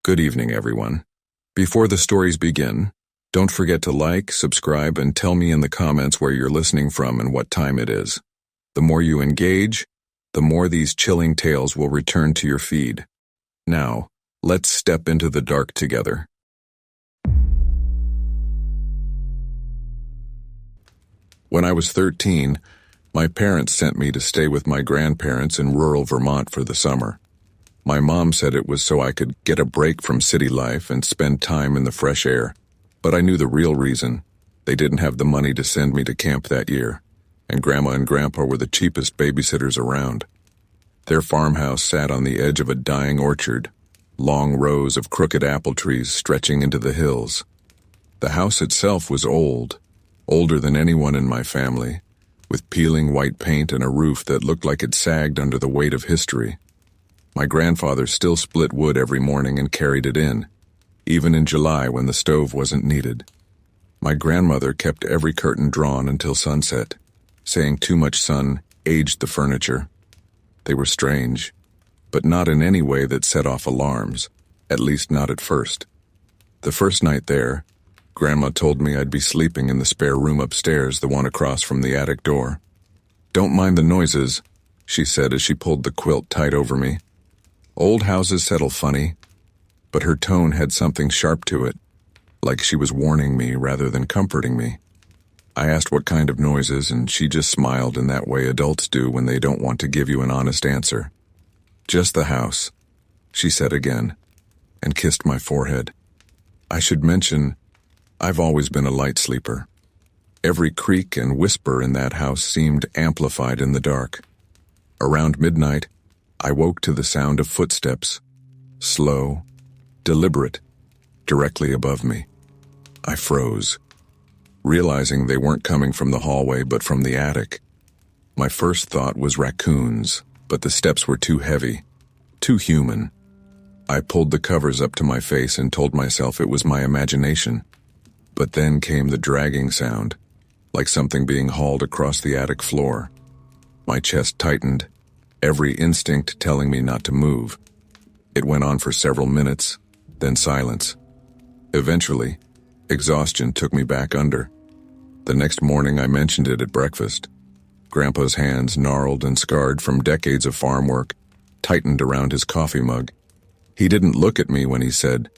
Good evening, everyone. Before the stories begin, don't forget to like, subscribe, and tell me in the comments where you're listening from and what time it is. The more you engage, the more these chilling tales will return to your feed. Now, let's step into the dark together. When I was 13, my parents sent me to stay with my grandparents in rural Vermont for the summer. My mom said it was so I could get a break from city life and spend time in the fresh air. But I knew the real reason. They didn't have the money to send me to camp that year, and Grandma and Grandpa were the cheapest babysitters around. Their farmhouse sat on the edge of a dying orchard, long rows of crooked apple trees stretching into the hills. The house itself was old, older than anyone in my family, with peeling white paint and a roof that looked like it sagged under the weight of history. My grandfather still split wood every morning and carried it in, even in July when the stove wasn't needed. My grandmother kept every curtain drawn until sunset, saying too much sun aged the furniture. They were strange, but not in any way that set off alarms, at least not at first. The first night there, Grandma told me I'd be sleeping in the spare room upstairs, the one across from the attic door. "Don't mind the noises," she said as she pulled the quilt tight over me. Old houses settle funny, but her tone had something sharp to it, like she was warning me rather than comforting me. I asked what kind of noises, and she just smiled in that way adults do when they don't want to give you an honest answer. "Just the house," she said again, and kissed my forehead. I should mention, I've always been a light sleeper. Every creak and whisper in that house seemed amplified in the dark. Around midnight, I woke to the sound of footsteps, slow, deliberate, directly above me. I froze, realizing they weren't coming from the hallway but from the attic. My first thought was raccoons, but the steps were too heavy, too human. I pulled the covers up to my face and told myself it was my imagination. But then came the dragging sound, like something being hauled across the attic floor. My chest tightened, every instinct telling me not to move. It went on for several minutes, then silence. Eventually, exhaustion took me back under. The next morning I mentioned it at breakfast. Grandpa's hands, gnarled and scarred from decades of farm work, tightened around his coffee mug. He didn't look at me when he said,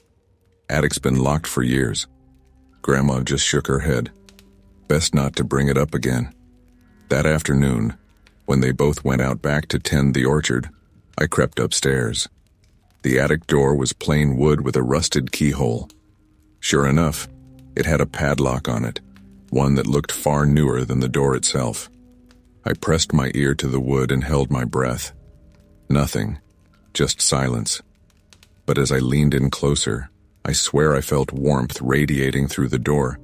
"Attic's been locked for years." Grandma just shook her head. Best not to bring it up again. That afternoon, when they both went out back to tend the orchard, I crept upstairs. The attic door was plain wood with a rusted keyhole. Sure enough, it had a padlock on it, one that looked far newer than the door itself. I pressed my ear to the wood and held my breath. Nothing, just silence. But as I leaned in closer, I swear I felt warmth radiating through the door,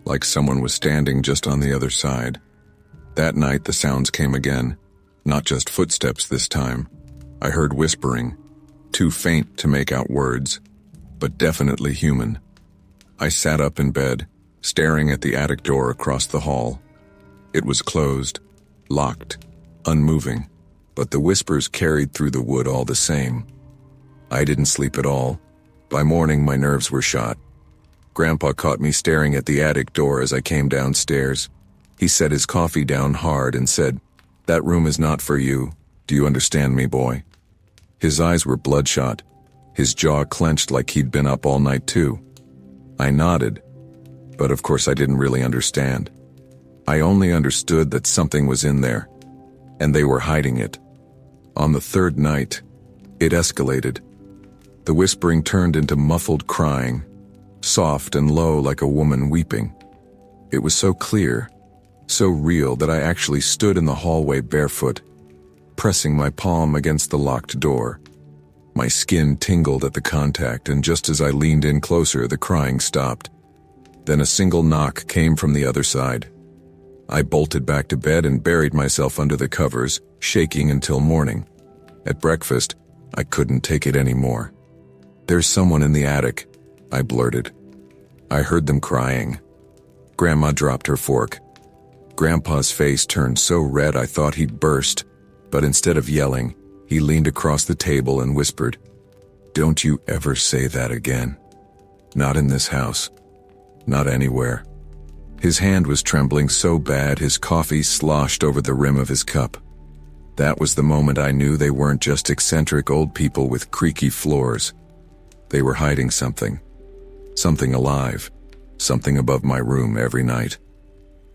like someone was standing just on the other side. That night the sounds came again, not just footsteps this time. I heard whispering, too faint to make out words, but definitely human. I sat up in bed, staring at the attic door across the hall. It was closed, locked, unmoving, but the whispers carried through the wood all the same. I didn't sleep at all. By morning, my nerves were shot. Grandpa caught me staring at the attic door as I came downstairs. He set his coffee down hard and said, "That room is not for you. Do you understand me, boy?" His eyes were bloodshot, his jaw clenched like he'd been up all night too. I nodded, but of course I didn't really understand. I only understood that something was in there, and they were hiding it. On the third night, it escalated. The whispering turned into muffled crying, soft and low like a woman weeping. It was so clear, so real that I actually stood in the hallway barefoot, pressing my palm against the locked door. My skin tingled at the contact, and just as I leaned in closer, the crying stopped. Then a single knock came from the other side. I bolted back to bed and buried myself under the covers, shaking until morning. At breakfast, I couldn't take it anymore. "There's someone in the attic," I blurted. I heard them crying. Grandma dropped her fork. Grandpa's face turned so red I thought he'd burst, but instead of yelling, he leaned across the table and whispered, Don't you ever say that again. Not in this house. Not anywhere. His hand was trembling so bad his coffee sloshed over the rim of his cup. That was the moment I knew they weren't just eccentric old people with creaky floors. They were hiding something. Something alive. Something above my room every night.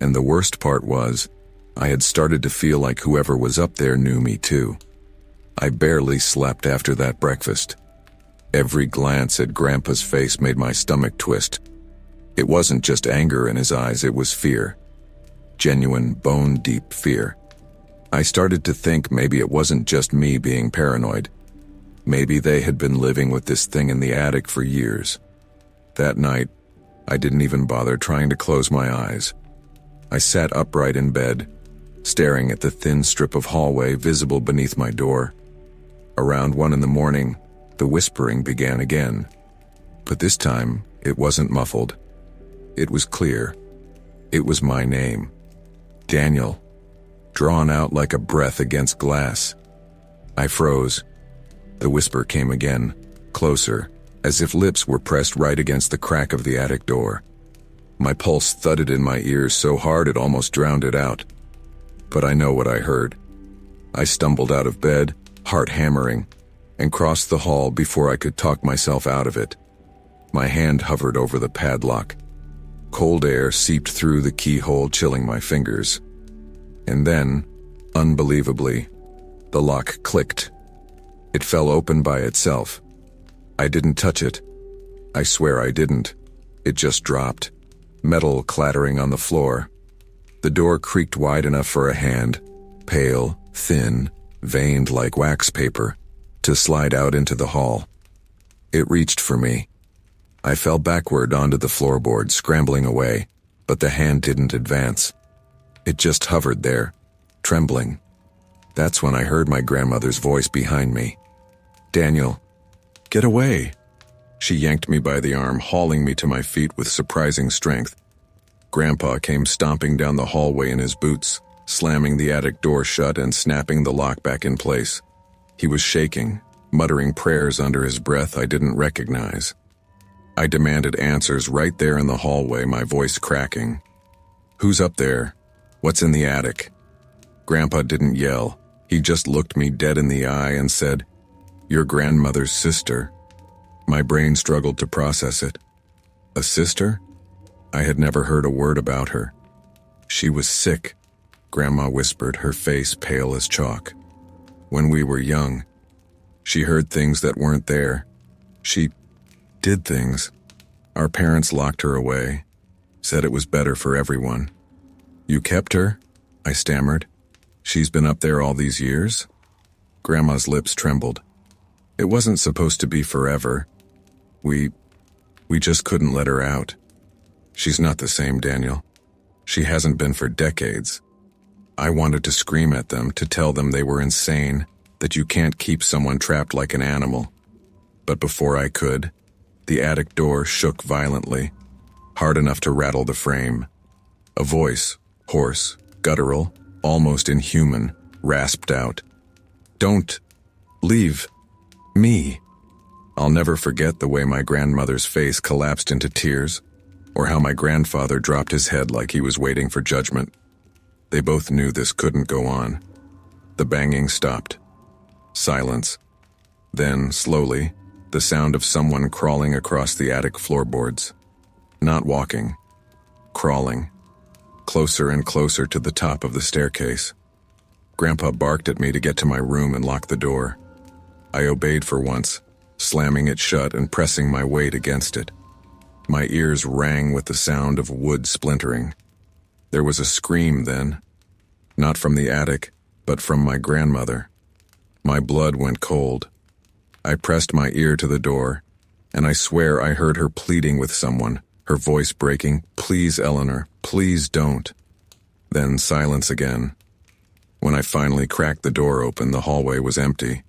And the worst part was, I had started to feel like whoever was up there knew me too. I barely slept after that breakfast. Every glance at Grandpa's face made my stomach twist. It wasn't just anger in his eyes, it was fear. Genuine, bone-deep fear. I started to think maybe it wasn't just me being paranoid. Maybe they had been living with this thing in the attic for years. That night, I didn't even bother trying to close my eyes. I sat upright in bed, staring at the thin strip of hallway visible beneath my door. Around 1 a.m, the whispering began again. But this time, it wasn't muffled. It was clear. It was my name. Daniel. Drawn out like a breath against glass. I froze. The whisper came again, closer, as if lips were pressed right against the crack of the attic door. My pulse thudded in my ears so hard it almost drowned it out. But I know what I heard. I stumbled out of bed, heart hammering, and crossed the hall before I could talk myself out of it. My hand hovered over the padlock. Cold air seeped through the keyhole, chilling my fingers. And then, unbelievably, the lock clicked. It fell open by itself. I didn't touch it. I swear I didn't. It just dropped, metal clattering on the floor. The door creaked wide enough for a hand, pale, thin, veined like wax paper, to slide out into the hall. It reached for me. I fell backward onto the floorboard, scrambling away, but the hand didn't advance. It just hovered there, trembling. That's when I heard my grandmother's voice behind me. "Daniel, get away." She yanked me by the arm, hauling me to my feet with surprising strength. Grandpa came stomping down the hallway in his boots, slamming the attic door shut and snapping the lock back in place. He was shaking, muttering prayers under his breath I didn't recognize. I demanded answers right there in the hallway, my voice cracking. "Who's up there? What's in the attic?" Grandpa didn't yell. He just looked me dead in the eye and said, "Your grandmother's sister." My brain struggled to process it. A sister? I had never heard a word about her. "She was sick," Grandma whispered, her face pale as chalk. "When we were young, she heard things that weren't there. She did things. Our parents locked her away, said it was better for everyone." "You kept her?" I stammered. "She's been up there all these years?" Grandma's lips trembled. "It wasn't supposed to be forever. We just couldn't let her out. She's not the same, Daniel. She hasn't been for decades." I wanted to scream at them, to tell them they were insane, that you can't keep someone trapped like an animal. But before I could, the attic door shook violently, hard enough to rattle the frame. A voice, hoarse, guttural, almost inhuman, rasped out, "Don't leave me." I'll never forget the way my grandmother's face collapsed into tears, or how my grandfather dropped his head like he was waiting for judgment. They both knew this couldn't go on. The banging stopped. Silence. Then, slowly, the sound of someone crawling across the attic floorboards. Not walking. Crawling. Closer and closer to the top of the staircase. Grandpa barked at me to get to my room and lock the door. I obeyed for once, slamming it shut and pressing my weight against it. My ears rang with the sound of wood splintering. There was a scream then, not from the attic, but from my grandmother. My blood went cold. I pressed my ear to the door, and I swear I heard her pleading with someone, her voice breaking, "Please, Eleanor, please don't." Then silence again. When I finally cracked the door open, the hallway was empty.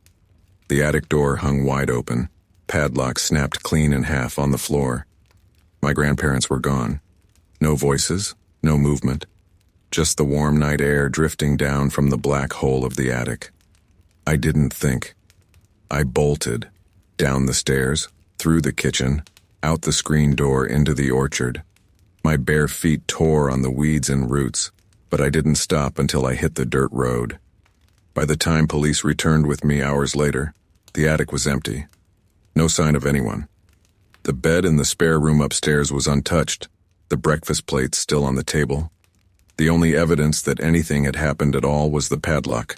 The attic door hung wide open, padlock snapped clean in half on the floor. My grandparents were gone. No voices, no movement, just the warm night air drifting down from the black hole of the attic. I didn't think. I bolted. Down the stairs, through the kitchen, out the screen door into the orchard. My bare feet tore on the weeds and roots, but I didn't stop until I hit the dirt road. By the time police returned with me hours later, the attic was empty. No sign of anyone. The bed in the spare room upstairs was untouched, the breakfast plate still on the table. The only evidence that anything had happened at all was the padlock,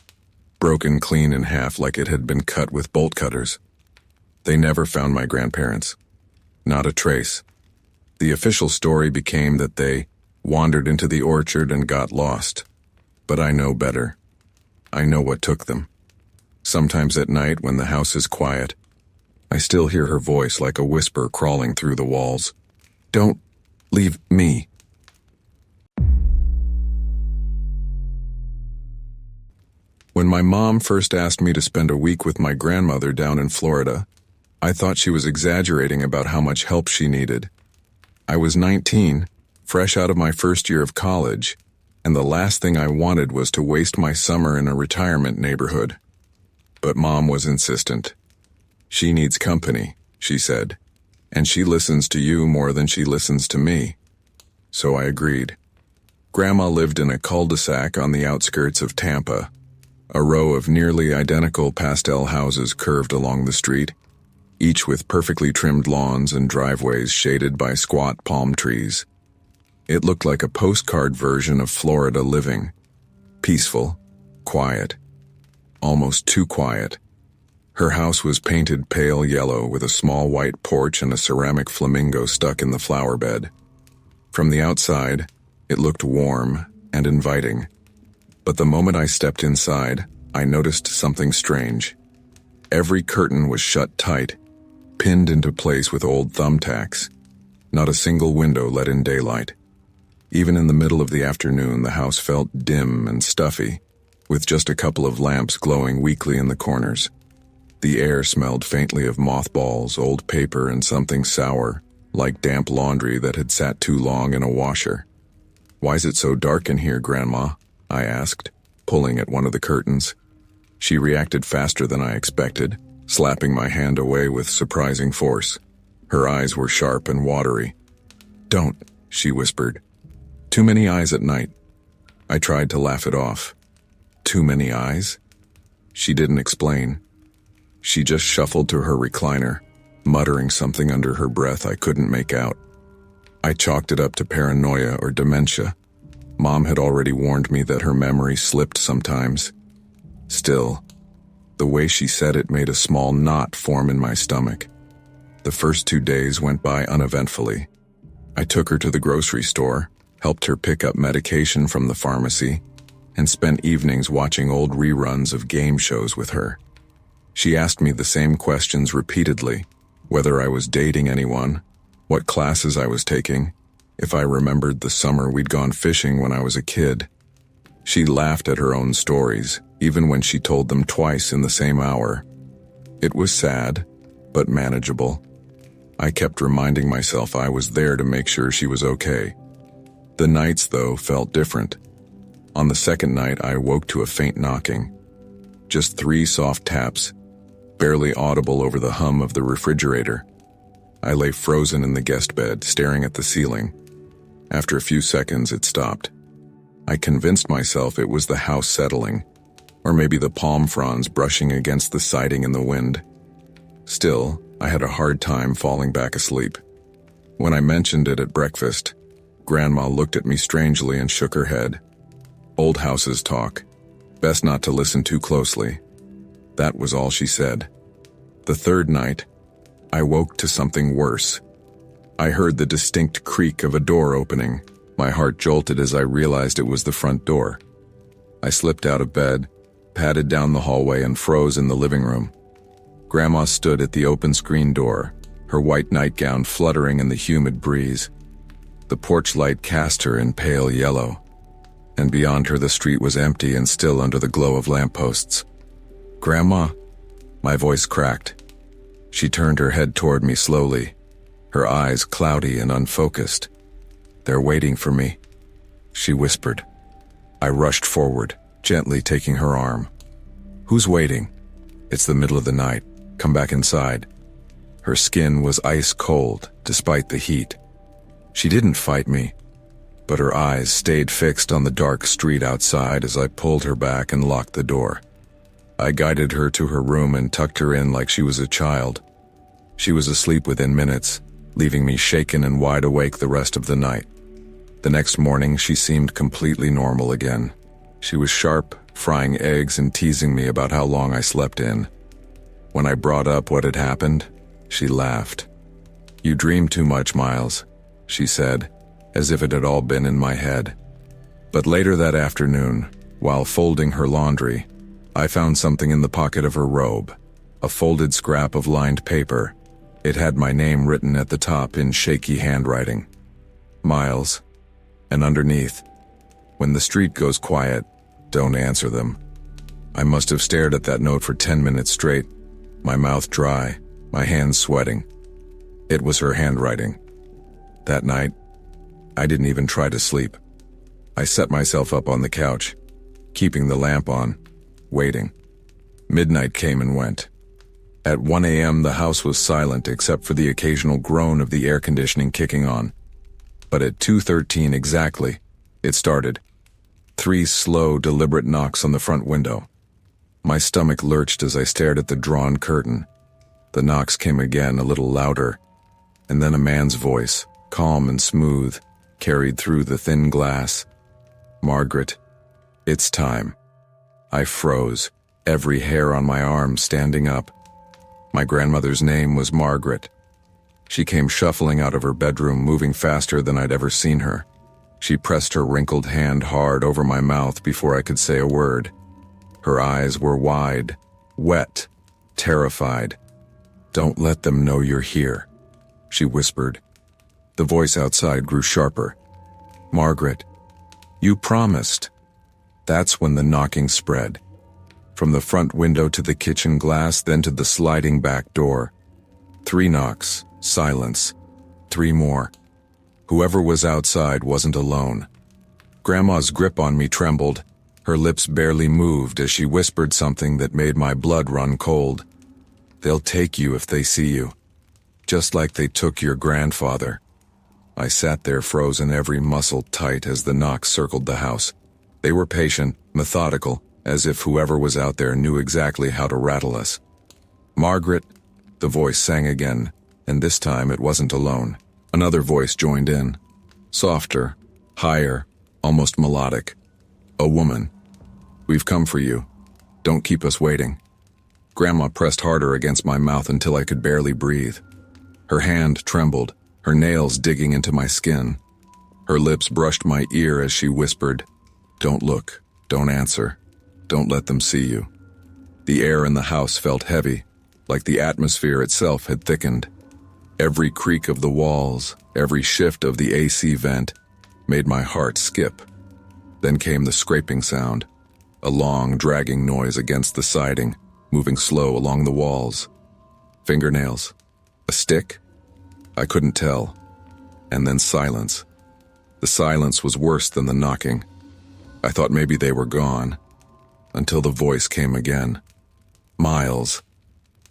broken clean in half like it had been cut with bolt cutters. They never found my grandparents. Not a trace. The official story became that they wandered into the orchard and got lost. But I know better. I know what took them. Sometimes at night when the house is quiet, I still hear her voice like a whisper crawling through the walls. Don't leave me. When my mom first asked me to spend a week with my grandmother down in Florida, I thought she was exaggerating about how much help she needed. I was 19, fresh out of my first year of college, and the last thing I wanted was to waste my summer in a retirement neighborhood. But Mom was insistent. She needs company, she said, and she listens to you more than she listens to me. So I agreed. Grandma lived in a cul-de-sac on the outskirts of Tampa. A row of nearly identical pastel houses curved along the street, each with perfectly trimmed lawns and driveways shaded by squat palm trees. It looked like a postcard version of Florida living. Peaceful, quiet, almost too quiet. Her house was painted pale yellow with a small white porch and a ceramic flamingo stuck in the flower bed. From the outside, it looked warm and inviting. But the moment I stepped inside, I noticed something strange. Every curtain was shut tight, pinned into place with old thumbtacks. Not a single window let in daylight. Even in the middle of the afternoon, the house felt dim and stuffy, with just a couple of lamps glowing weakly in the corners. The air smelled faintly of mothballs, old paper, and something sour, like damp laundry that had sat too long in a washer. "Why's it so dark in here, Grandma?" I asked, pulling at one of the curtains. She reacted faster than I expected, slapping my hand away with surprising force. Her eyes were sharp and watery. "Don't," she whispered. "Too many eyes at night." I tried to laugh it off. Too many eyes? She didn't explain. She just shuffled to her recliner, muttering something under her breath I couldn't make out. I chalked it up to paranoia or dementia. Mom had already warned me that her memory slipped sometimes. Still, the way she said it made a small knot form in my stomach. The first 2 days went by uneventfully. I took her to the grocery store, helped her pick up medication from the pharmacy, and spent evenings watching old reruns of game shows with her. She asked me the same questions repeatedly, whether I was dating anyone, what classes I was taking, if I remembered the summer we'd gone fishing when I was a kid. She laughed at her own stories, even when she told them twice in the same hour. It was sad, but manageable. I kept reminding myself I was there to make sure she was okay. The nights, though, felt different. On the second night, I woke to a faint knocking. Just 3 soft taps, barely audible over the hum of the refrigerator. I lay frozen in the guest bed, staring at the ceiling. After a few seconds, it stopped. I convinced myself it was the house settling, or maybe the palm fronds brushing against the siding in the wind. Still, I had a hard time falling back asleep. When I mentioned it at breakfast, Grandma looked at me strangely and shook her head. Old houses talk. Best not to listen too closely. That was all she said. The third night, I woke to something worse. I heard the distinct creak of a door opening. My heart jolted as I realized it was the front door. I slipped out of bed, padded down the hallway, and froze in the living room. Grandma stood at the open screen door, her white nightgown fluttering in the humid breeze. The porch light cast her in pale yellow, and beyond her the street was empty and still under the glow of lampposts. "Grandma?" My voice cracked. She turned her head toward me slowly, her eyes cloudy and unfocused. "They're waiting for me," she whispered. I rushed forward, gently taking her arm. "Who's waiting?" "It's the middle of the night. Come back inside." Her skin was ice cold, despite the heat. She didn't fight me, but her eyes stayed fixed on the dark street outside as I pulled her back and locked the door. I guided her to her room and tucked her in like she was a child. She was asleep within minutes, leaving me shaken and wide awake the rest of the night. The next morning, she seemed completely normal again. She was sharp, frying eggs and teasing me about how long I slept in. When I brought up what had happened, she laughed. "You dream too much, Miles," she said, as if it had all been in my head. But later that afternoon, while folding her laundry, I found something in the pocket of her robe, a folded scrap of lined paper. It had my name written at the top in shaky handwriting. Miles. And underneath, "When the street goes quiet, don't answer them." I must have stared at that note for 10 minutes straight, my mouth dry, my hands sweating. It was her handwriting. That night, I didn't even try to sleep. I set myself up on the couch, keeping the lamp on, waiting. Midnight came and went. At 1 a.m., the house was silent except for the occasional groan of the air conditioning kicking on. But at 2:13 exactly, it started. 3 slow, deliberate knocks on the front window. My stomach lurched as I stared at the drawn curtain. The knocks came again, a little louder, and then a man's voice, calm and smooth, carried through the thin glass. "Margaret, it's time." I froze, every hair on my arm standing up. My grandmother's name was Margaret. She came shuffling out of her bedroom, moving faster than I'd ever seen her. She pressed her wrinkled hand hard over my mouth before I could say a word. Her eyes were wide, wet, terrified. "Don't let them know you're here," she whispered. The voice outside grew sharper. "Margaret, you promised." That's when the knocking spread. From the front window to the kitchen glass, then to the sliding back door. 3 knocks, silence. 3 more. Whoever was outside wasn't alone. Grandma's grip on me trembled. Her lips barely moved as she whispered something that made my blood run cold. "They'll take you if they see you. Just like they took your grandfather." I sat there frozen, every muscle tight as the knocks circled the house. They were patient, methodical, as if whoever was out there knew exactly how to rattle us. "Margaret," the voice sang again, and this time it wasn't alone. Another voice joined in. Softer, higher, almost melodic. "A woman. We've come for you. Don't keep us waiting." Grandma pressed harder against my mouth until I could barely breathe. Her hand trembled, her nails digging into my skin. Her lips brushed my ear as she whispered, "Don't look, don't answer, don't let them see you." The air in the house felt heavy, like the atmosphere itself had thickened. Every creak of the walls, every shift of the AC vent, made my heart skip. Then came the scraping sound, a long, dragging noise against the siding, moving slow along the walls. Fingernails? A stick? I couldn't tell. And then silence. The silence was worse than the knocking. I thought maybe they were gone, until the voice came again. "Miles."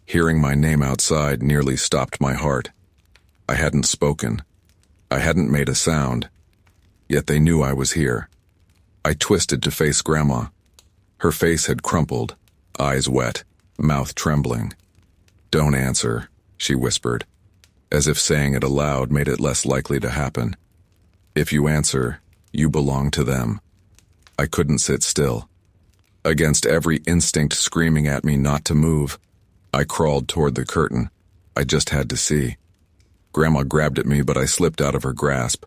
Hearing my name outside nearly stopped my heart. I hadn't spoken. I hadn't made a sound. Yet they knew I was here. I twisted to face Grandma. Her face had crumpled, eyes wet, mouth trembling. "Don't answer," she whispered, as if saying it aloud made it less likely to happen. "If you answer, you belong to them." I couldn't sit still. Against every instinct screaming at me not to move, I crawled toward the curtain. I just had to see. Grandma grabbed at me, but I slipped out of her grasp.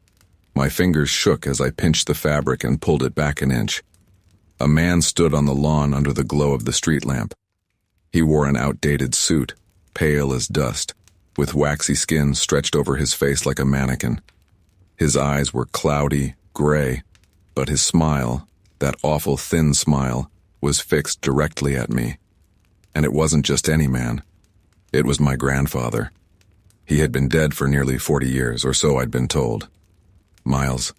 My fingers shook as I pinched the fabric and pulled it back an inch. A man stood on the lawn under the glow of the street lamp. He wore an outdated suit, pale as dust, with waxy skin stretched over his face like a mannequin. His eyes were cloudy, gray, but his smile, that awful thin smile, was fixed directly at me. And it wasn't just any man. It was my grandfather. He had been dead for nearly 40 years, or so I'd been told. "Miles,"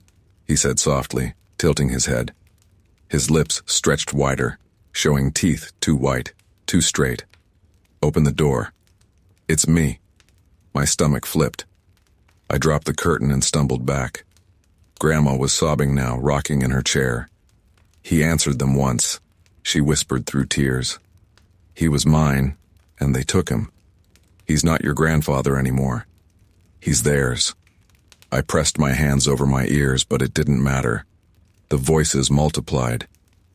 he said softly, tilting his head. His lips stretched wider, showing teeth too white, too straight. "Open the door. It's me." My stomach flipped. I dropped the curtain and stumbled back. Grandma was sobbing now, rocking in her chair. He answered them once, she whispered through tears. He was mine, and they took him. He's not your grandfather anymore. He's theirs. I pressed my hands over my ears, but it didn't matter. The voices multiplied.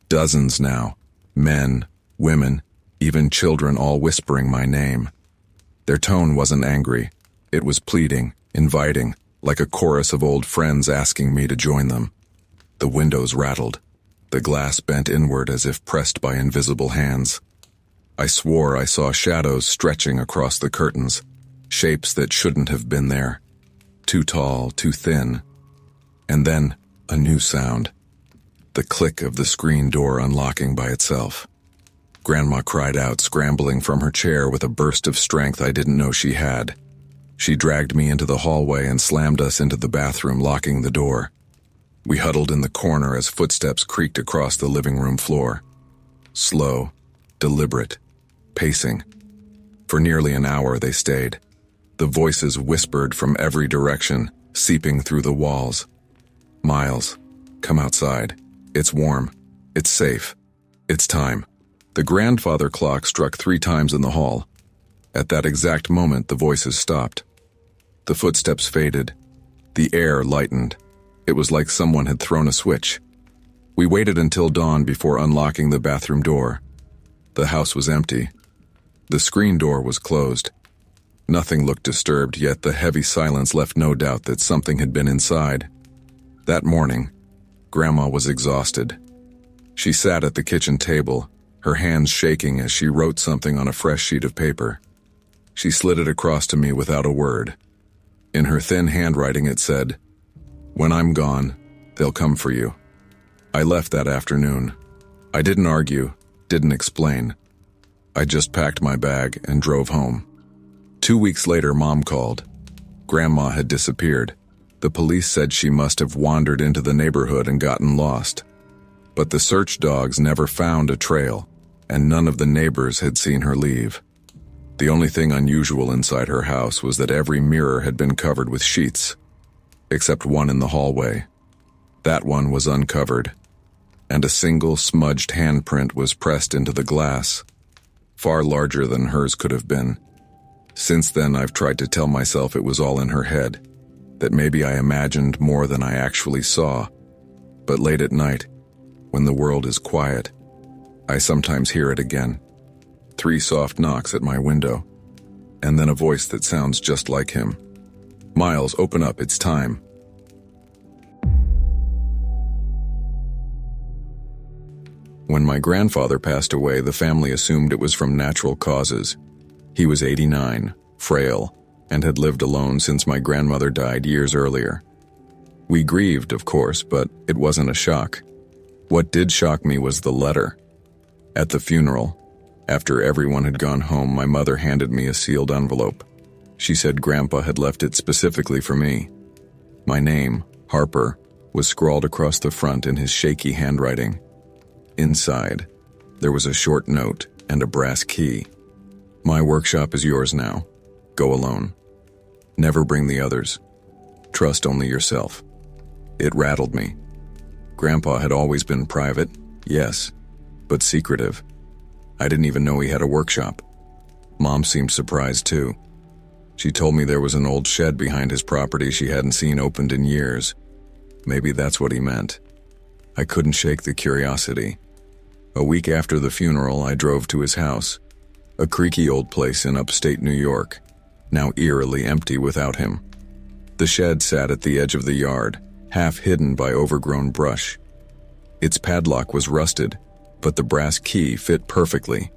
Dozens now. Men, women, even children, all whispering my name. Their tone wasn't angry. It was pleading, inviting, like a chorus of old friends asking me to join them. The windows rattled. The glass bent inward as if pressed by invisible hands. I swore I saw shadows stretching across the curtains, shapes that shouldn't have been there. Too tall, too thin. And then, a new sound. The click of the screen door unlocking by itself. Grandma cried out, scrambling from her chair with a burst of strength I didn't know she had. She dragged me into the hallway and slammed us into the bathroom, locking the door. We huddled in the corner as footsteps creaked across the living room floor. Slow, deliberate, pacing. For nearly an hour they stayed. The voices whispered from every direction, seeping through the walls. Miles, come outside. It's warm. It's safe. It's time. The grandfather clock struck 3 times in the hall. At that exact moment, the voices stopped. The footsteps faded. The air lightened. It was like someone had thrown a switch. We waited until dawn before unlocking the bathroom door. The house was empty. The screen door was closed. Nothing looked disturbed, yet the heavy silence left no doubt that something had been inside. That morning, Grandma was exhausted. She sat at the kitchen table, her hands shaking as she wrote something on a fresh sheet of paper. She slid it across to me without a word. In her thin handwriting it said, "When I'm gone, they'll come for you." I left that afternoon. I didn't argue, didn't explain. I just packed my bag and drove home. 2 weeks later, Mom called. Grandma had disappeared. The police said she must have wandered into the neighborhood and gotten lost. But the search dogs never found a trail, and none of the neighbors had seen her leave. The only thing unusual inside her house was that every mirror had been covered with sheets, except one in the hallway. That one was uncovered, and a single smudged handprint was pressed into the glass, far larger than hers could have been. Since then, I've tried to tell myself it was all in her head, that maybe I imagined more than I actually saw. But late at night, when the world is quiet, I sometimes hear it again. 3 soft knocks at my window, and then a voice that sounds just like him. "Miles, open up, it's time." When my grandfather passed away, the family assumed it was from natural causes. He was 89, frail, and had lived alone since my grandmother died years earlier. We grieved, of course, but it wasn't a shock. What did shock me was the letter. At the funeral, after everyone had gone home, my mother handed me a sealed envelope. She said Grandpa had left it specifically for me. My name, Harper, was scrawled across the front in his shaky handwriting. Inside, there was a short note and a brass key. "My workshop is yours now. Go alone. Never bring the others. Trust only yourself." It rattled me. Grandpa had always been private, yes, but secretive. I didn't even know he had a workshop. Mom seemed surprised too. She told me there was an old shed behind his property she hadn't seen opened in years. Maybe that's what he meant. I couldn't shake the curiosity. A week after the funeral, I drove to his house, a creaky old place in upstate New York, now eerily empty without him. The shed sat at the edge of the yard, half hidden by overgrown brush. Its padlock was rusted, but the brass key fit perfectly.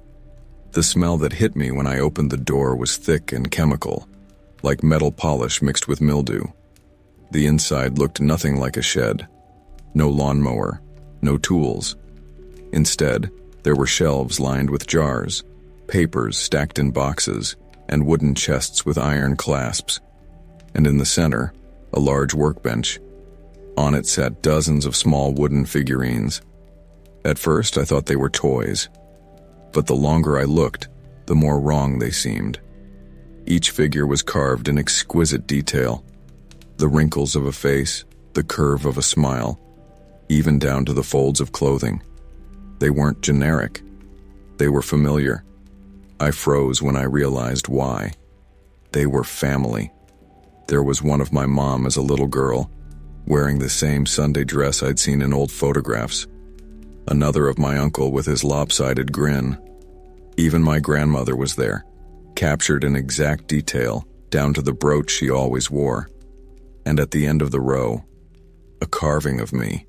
The smell that hit me when I opened the door was thick and chemical, like metal polish mixed with mildew. The inside looked nothing like a shed. No lawnmower, no tools. Instead, there were shelves lined with jars, papers stacked in boxes, and wooden chests with iron clasps. And in the center, a large workbench. On it sat dozens of small wooden figurines. At first, I thought they were toys, but the longer I looked, the more wrong they seemed. Each figure was carved in exquisite detail. The wrinkles of a face, the curve of a smile, even down to the folds of clothing. They weren't generic. They were familiar. I froze when I realized why. They were family. There was one of my mom as a little girl, wearing the same Sunday dress I'd seen in old photographs. Another of my uncle with his lopsided grin. Even my grandmother was there, captured in exact detail, down to the brooch she always wore. And at the end of the row, a carving of me.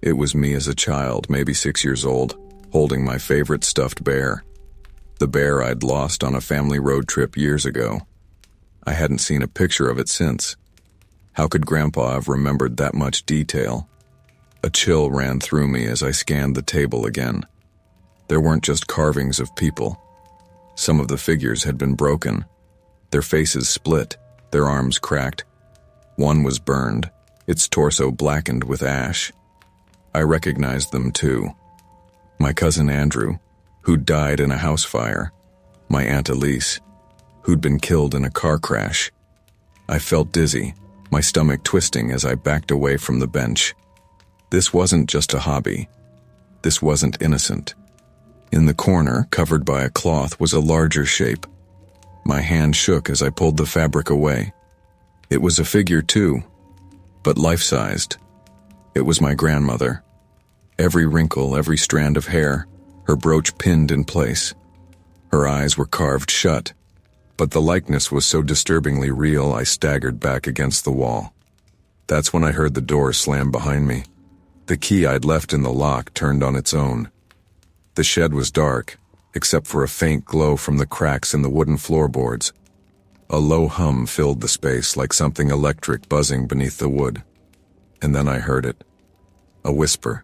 It was me as a child, maybe 6 years old, holding my favorite stuffed bear. The bear I'd lost on a family road trip years ago. I hadn't seen a picture of it since. How could Grandpa have remembered that much detail? A chill ran through me as I scanned the table again. There weren't just carvings of people. Some of the figures had been broken, their faces split, their arms cracked. One was burned, its torso blackened with ash. I recognized them too. My cousin Andrew, who'd died in a house fire. My Aunt Elise, who'd been killed in a car crash. I felt dizzy, my stomach twisting as I backed away from the bench. This wasn't just a hobby. This wasn't innocent. In the corner, covered by a cloth, was a larger shape. My hand shook as I pulled the fabric away. It was a figure too, but life-sized. It was my grandmother. Every wrinkle, every strand of hair, her brooch pinned in place. Her eyes were carved shut, but the likeness was so disturbingly real I staggered back against the wall. That's when I heard the door slam behind me. The key I'd left in the lock turned on its own. The shed was dark, except for a faint glow from the cracks in the wooden floorboards. A low hum filled the space like something electric buzzing beneath the wood. And then I heard it. A whisper.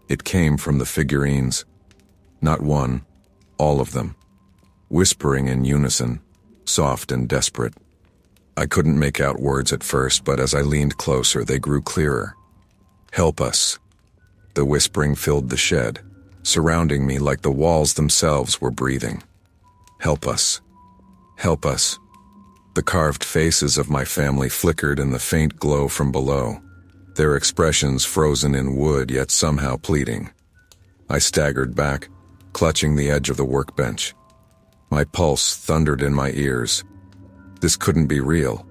It came from the figurines. Not one, all of them. Whispering in unison, soft and desperate. I couldn't make out words at first, but as I leaned closer, they grew clearer. Help us. The whispering filled the shed, surrounding me like the walls themselves were breathing. Help us. Help us. The carved faces of my family flickered in the faint glow from below, their expressions frozen in wood yet somehow pleading. I staggered back, clutching the edge of the workbench. My pulse thundered in my ears. This couldn't be real.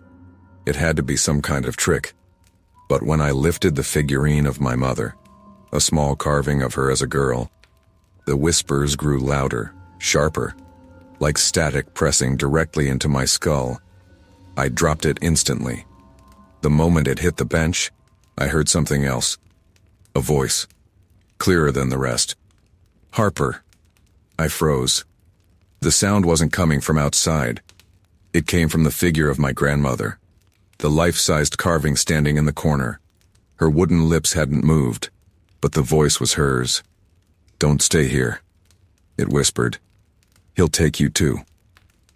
It had to be some kind of trick. But when I lifted the figurine of my mother, a small carving of her as a girl, the whispers grew louder, sharper, like static pressing directly into my skull. I dropped it instantly. The moment it hit the bench, I heard something else. A voice, clearer than the rest. Harper. I froze. The sound wasn't coming from outside. It came from the figure of my grandmother, the life-sized carving standing in the corner. Her wooden lips hadn't moved, but the voice was hers. Don't stay here, it whispered. He'll take you too.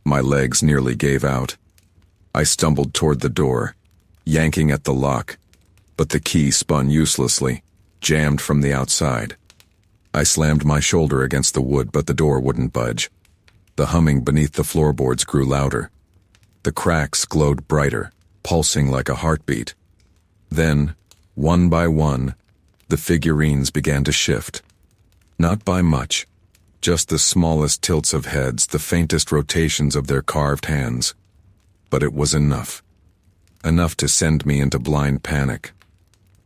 My legs nearly gave out. I stumbled toward the door, yanking at the lock, but the key spun uselessly, jammed from the outside. I slammed my shoulder against the wood, but the door wouldn't budge. The humming beneath the floorboards grew louder. The cracks glowed brighter, pulsing like a heartbeat. Then, one by one, the figurines began to shift. Not by much, just the smallest tilts of heads, the faintest rotations of their carved hands. But it was enough. Enough to send me into blind panic.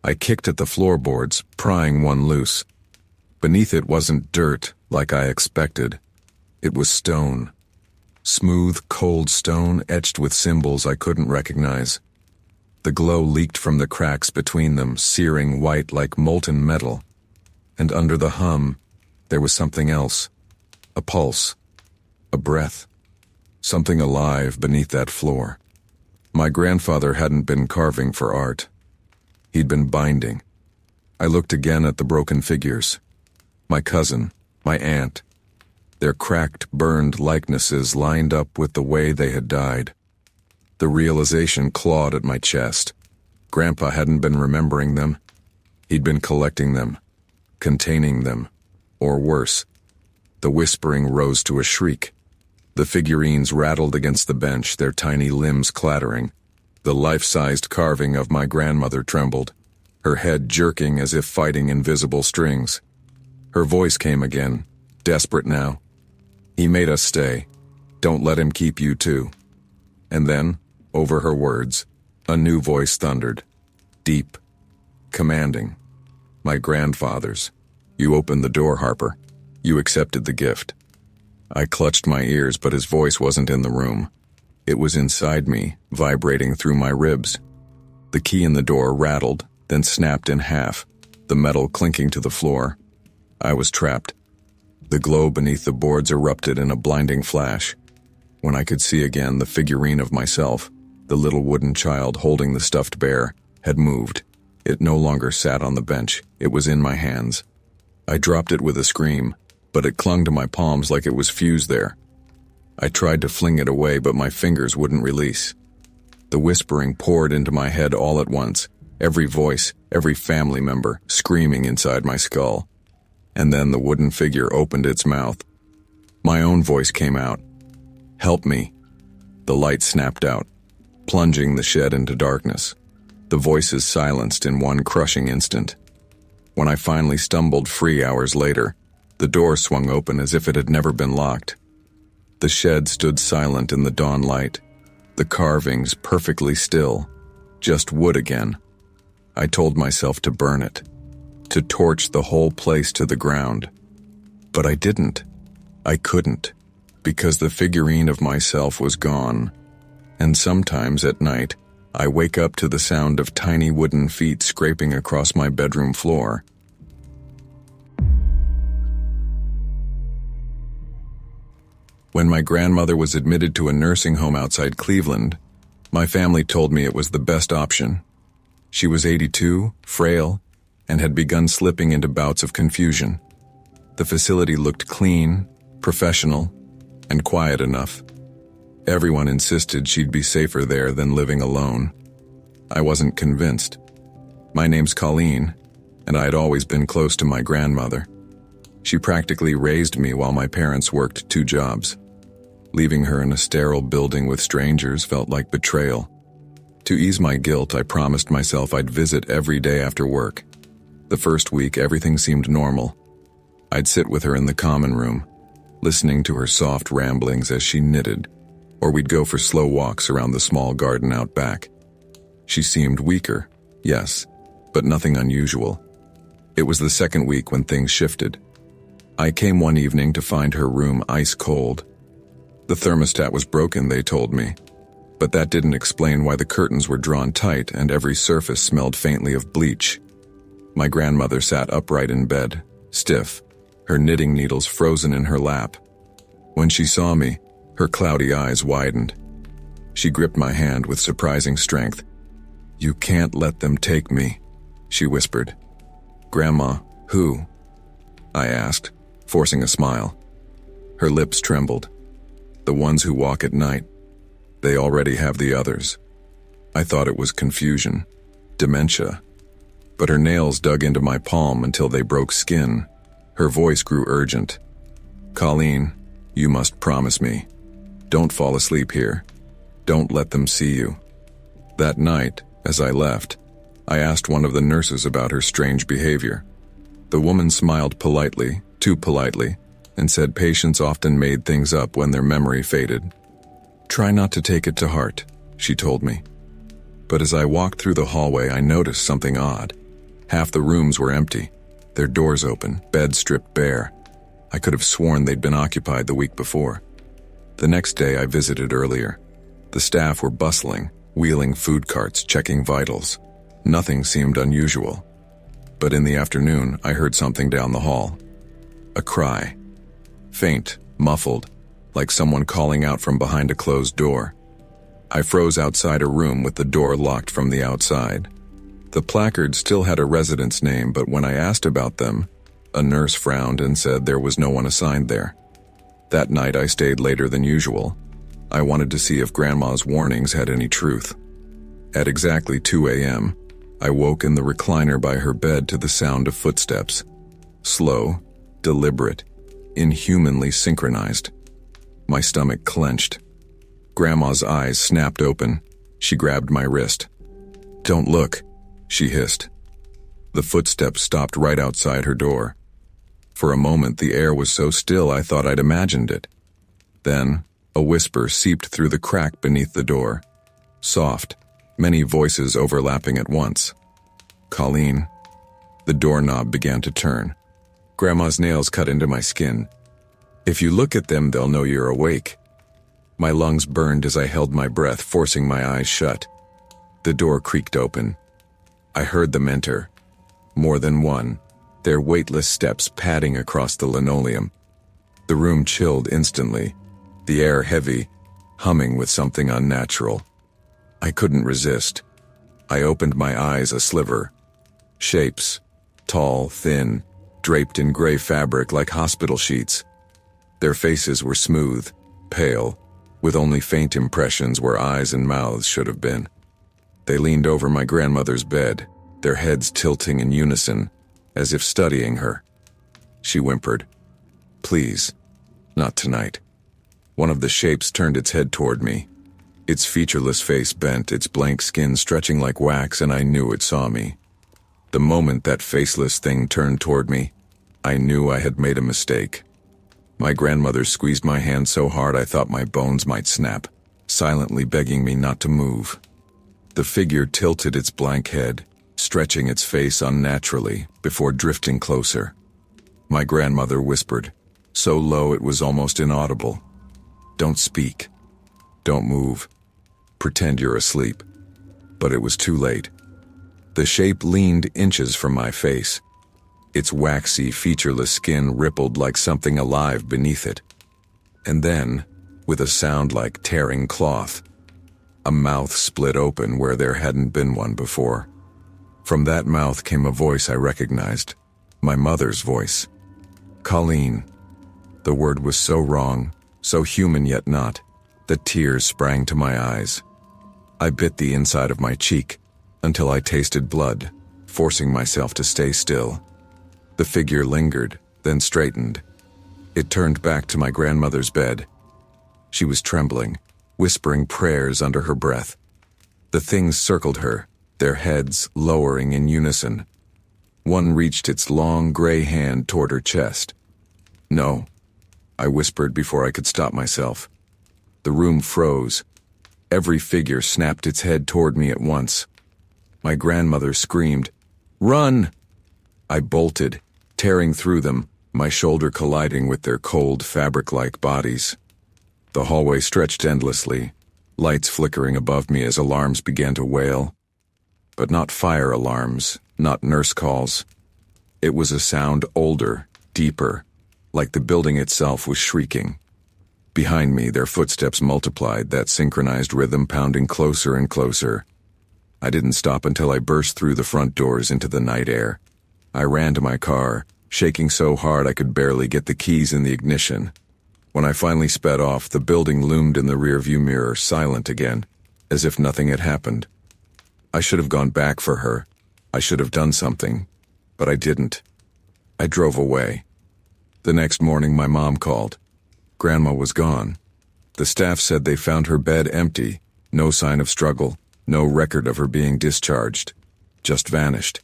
I kicked at the floorboards, prying one loose. Beneath it wasn't dirt, like I expected. It was stone. Smooth, cold stone etched with symbols I couldn't recognize. The glow leaked from the cracks between them, searing white like molten metal. And under the hum, there was something else. A pulse. A breath. Something alive beneath that floor. My grandfather hadn't been carving for art. He'd been binding. I looked again at the broken figures. My cousin, my aunt. Their cracked, burned likenesses lined up with the way they had died. The realization clawed at my chest. Grandpa hadn't been remembering them. He'd been collecting them, containing them, or worse. The whispering rose to a shriek. The figurines rattled against the bench, their tiny limbs clattering. The life-sized carving of my grandmother trembled, her head jerking as if fighting invisible strings. Her voice came again, desperate now. "He made us stay. Don't let him keep you too." And then, over her words, a new voice thundered, deep, commanding. My grandfather's. "You opened the door, Harper. You accepted the gift." I clutched my ears, but his voice wasn't in the room. It was inside me, vibrating through my ribs. The key in the door rattled, then snapped in half, the metal clinking to the floor. I was trapped. The glow beneath the boards erupted in a blinding flash. When I could see again, the figurine of myself, the little wooden child holding the stuffed bear, had moved. It no longer sat on the bench. It was in my hands. I dropped it with a scream, but it clung to my palms like it was fused there. I tried to fling it away, but my fingers wouldn't release. The whispering poured into my head all at once, every voice, every family member, screaming inside my skull. And then the wooden figure opened its mouth. My own voice came out. "Help me." The light snapped out, plunging the shed into darkness. The voices silenced in one crushing instant. When I finally stumbled free hours later, the door swung open as if it had never been locked. The shed stood silent in the dawn light, the carvings perfectly still, just wood again. I told myself to burn it, to torch the whole place to the ground. But I didn't. I couldn't, because the figurine of myself was gone. And sometimes at night, I wake up to the sound of tiny wooden feet scraping across my bedroom floor. When my grandmother was admitted to a nursing home outside Cleveland, my family told me it was the best option. She was 82, frail, and had begun slipping into bouts of confusion. The facility looked clean, professional, and quiet enough. Everyone insisted she'd be safer there than living alone. I wasn't convinced. My name's Colleen, and I had always been close to my grandmother. She practically raised me while my parents worked 2 jobs. Leaving her in a sterile building with strangers felt like betrayal. To ease my guilt, I promised myself I'd visit every day after work. The first week, everything seemed normal. I'd sit with her in the common room, listening to her soft ramblings as she knitted, or we'd go for slow walks around the small garden out back. She seemed weaker, yes, but nothing unusual. It was the second week when things shifted. I came one evening to find her room ice cold. The thermostat was broken, they told me, but that didn't explain why the curtains were drawn tight and every surface smelled faintly of bleach. My grandmother sat upright in bed, stiff, her knitting needles frozen in her lap. When she saw me, her cloudy eyes widened. She gripped my hand with surprising strength. "You can't let them take me," she whispered. "Grandma, who?" I asked, forcing a smile. Her lips trembled. "The ones who walk at night. They already have the others." I thought it was confusion, dementia. But her nails dug into my palm until they broke skin. Her voice grew urgent. "Colleen, you must promise me. Don't fall asleep here. Don't let them see you." That night, as I left, I asked one of the nurses about her strange behavior. The woman smiled politely, too politely, and said patients often made things up when their memory faded. "Try not to take it to heart," she told me. But as I walked through the hallway, I noticed something odd. Half the rooms were empty, their doors open, beds stripped bare. I could have sworn they'd been occupied the week before. The next day I visited earlier. The staff were bustling, wheeling food carts, checking vitals. Nothing seemed unusual. But in the afternoon, I heard something down the hall. A cry. Faint, muffled, like someone calling out from behind a closed door. I froze outside a room with the door locked from the outside. The placard still had a resident's name, but when I asked about them, a nurse frowned and said there was no one assigned there. That night I stayed later than usual. I wanted to see if Grandma's warnings had any truth. At exactly 2 a.m., I woke in the recliner by her bed to the sound of footsteps. Slow, deliberate, inhumanly synchronized. My stomach clenched. Grandma's eyes snapped open. She grabbed my wrist. "Don't look," she hissed. The footsteps stopped right outside her door. For a moment, the air was so still I thought I'd imagined it. Then, a whisper seeped through the crack beneath the door. Soft, many voices overlapping at once. "Colleen." The doorknob began to turn. Grandma's nails cut into my skin. "If you look at them, they'll know you're awake." My lungs burned as I held my breath, forcing my eyes shut. The door creaked open. I heard them enter. More than one, their weightless steps padding across the linoleum. The room chilled instantly, the air heavy, humming with something unnatural. I couldn't resist. I opened my eyes a sliver. Shapes, tall, thin, draped in gray fabric like hospital sheets. Their faces were smooth, pale, with only faint impressions where eyes and mouths should have been. They leaned over my grandmother's bed, their heads tilting in unison, as if studying her. She whimpered, "Please, not tonight." One of the shapes turned its head toward me. Its featureless face bent, its blank skin stretching like wax, and I knew it saw me. The moment that faceless thing turned toward me, I knew I had made a mistake. My grandmother squeezed my hand so hard I thought my bones might snap, silently begging me not to move. The figure tilted its blank head, stretching its face unnaturally before drifting closer. My grandmother whispered, so low it was almost inaudible, "Don't speak. Don't move. Pretend you're asleep." But it was too late. The shape leaned inches from my face. Its waxy, featureless skin rippled like something alive beneath it. And then, with a sound like tearing cloth, a mouth split open where there hadn't been one before. From that mouth came a voice I recognized, my mother's voice. "Colleen." The word was so wrong, so human yet not, that tears sprang to my eyes. I bit the inside of my cheek until I tasted blood, forcing myself to stay still. The figure lingered, then straightened. It turned back to my grandmother's bed. She was trembling, whispering prayers under her breath. The things circled her, their heads lowering in unison. One reached its long gray hand toward her chest. "No," I whispered before I could stop myself. The room froze. Every figure snapped its head toward me at once. My grandmother screamed, "Run!" I bolted, tearing through them, my shoulder colliding with their cold, fabric-like bodies. The hallway stretched endlessly, lights flickering above me as alarms began to wail. But not fire alarms, not nurse calls. It was a sound older, deeper, like the building itself was shrieking. Behind me, their footsteps multiplied, that synchronized rhythm pounding closer and closer. I didn't stop until I burst through the front doors into the night air. I ran to my car, shaking so hard I could barely get the keys in the ignition. When I finally sped off, the building loomed in the rearview mirror, silent again, as if nothing had happened. I should have gone back for her. I should have done something, but I didn't. I drove away. The next morning, my mom called. Grandma was gone. The staff said they found her bed empty, no sign of struggle, no record of her being discharged. Just vanished.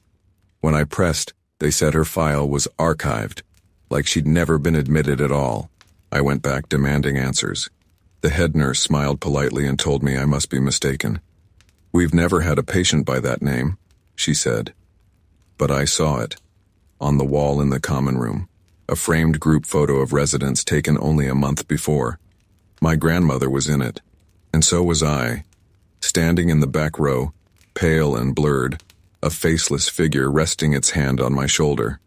When I pressed, they said her file was archived, like she'd never been admitted at all. I went back demanding answers. The head nurse smiled politely and told me I must be mistaken. "We've never had a patient by that name," she said. But I saw it. On the wall in the common room, a framed group photo of residents taken only a month before. My grandmother was in it, and so was I, standing in the back row, pale and blurred, a faceless figure resting its hand on my shoulder.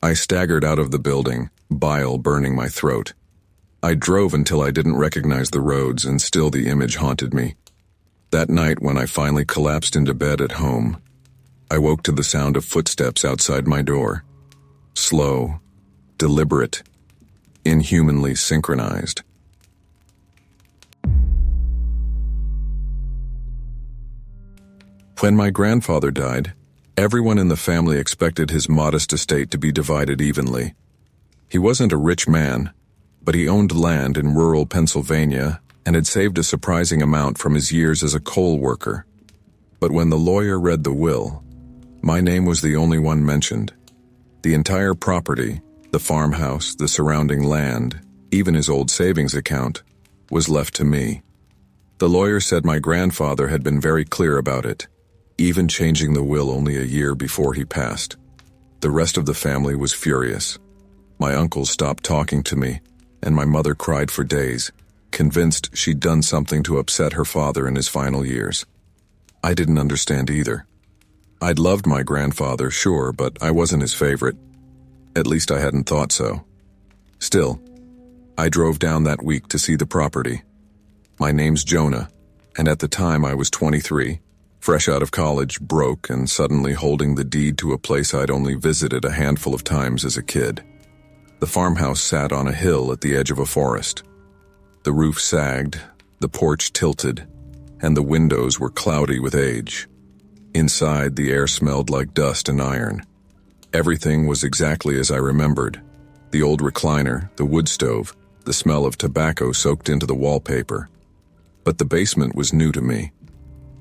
I staggered out of the building, bile burning my throat. I drove until I didn't recognize the roads, and still the image haunted me. That night, when I finally collapsed into bed at home, I woke to the sound of footsteps outside my door. Slow, deliberate, inhumanly synchronized. When my grandfather died, everyone in the family expected his modest estate to be divided evenly. He wasn't a rich man, but he owned land in rural Pennsylvania and had saved a surprising amount from his years as a coal worker. But when the lawyer read the will, my name was the only one mentioned. The entire property, the farmhouse, the surrounding land, even his old savings account, was left to me. The lawyer said my grandfather had been very clear about it, even changing the will only a year before he passed. The rest of the family was furious. My uncles stopped talking to me, and my mother cried for days, convinced she'd done something to upset her father in his final years. I didn't understand either. I'd loved my grandfather, sure, but I wasn't his favorite. At least I hadn't thought so. Still, I drove down that week to see the property. My name's Jonah, and at the time I was 23, fresh out of college, broke, and suddenly holding the deed to a place I'd only visited a handful of times as a kid. The farmhouse sat on a hill at the edge of a forest. The roof sagged, the porch tilted, and the windows were cloudy with age. Inside, the air smelled like dust and iron. Everything was exactly as I remembered. The old recliner, the wood stove, the smell of tobacco soaked into the wallpaper. But the basement was new to me.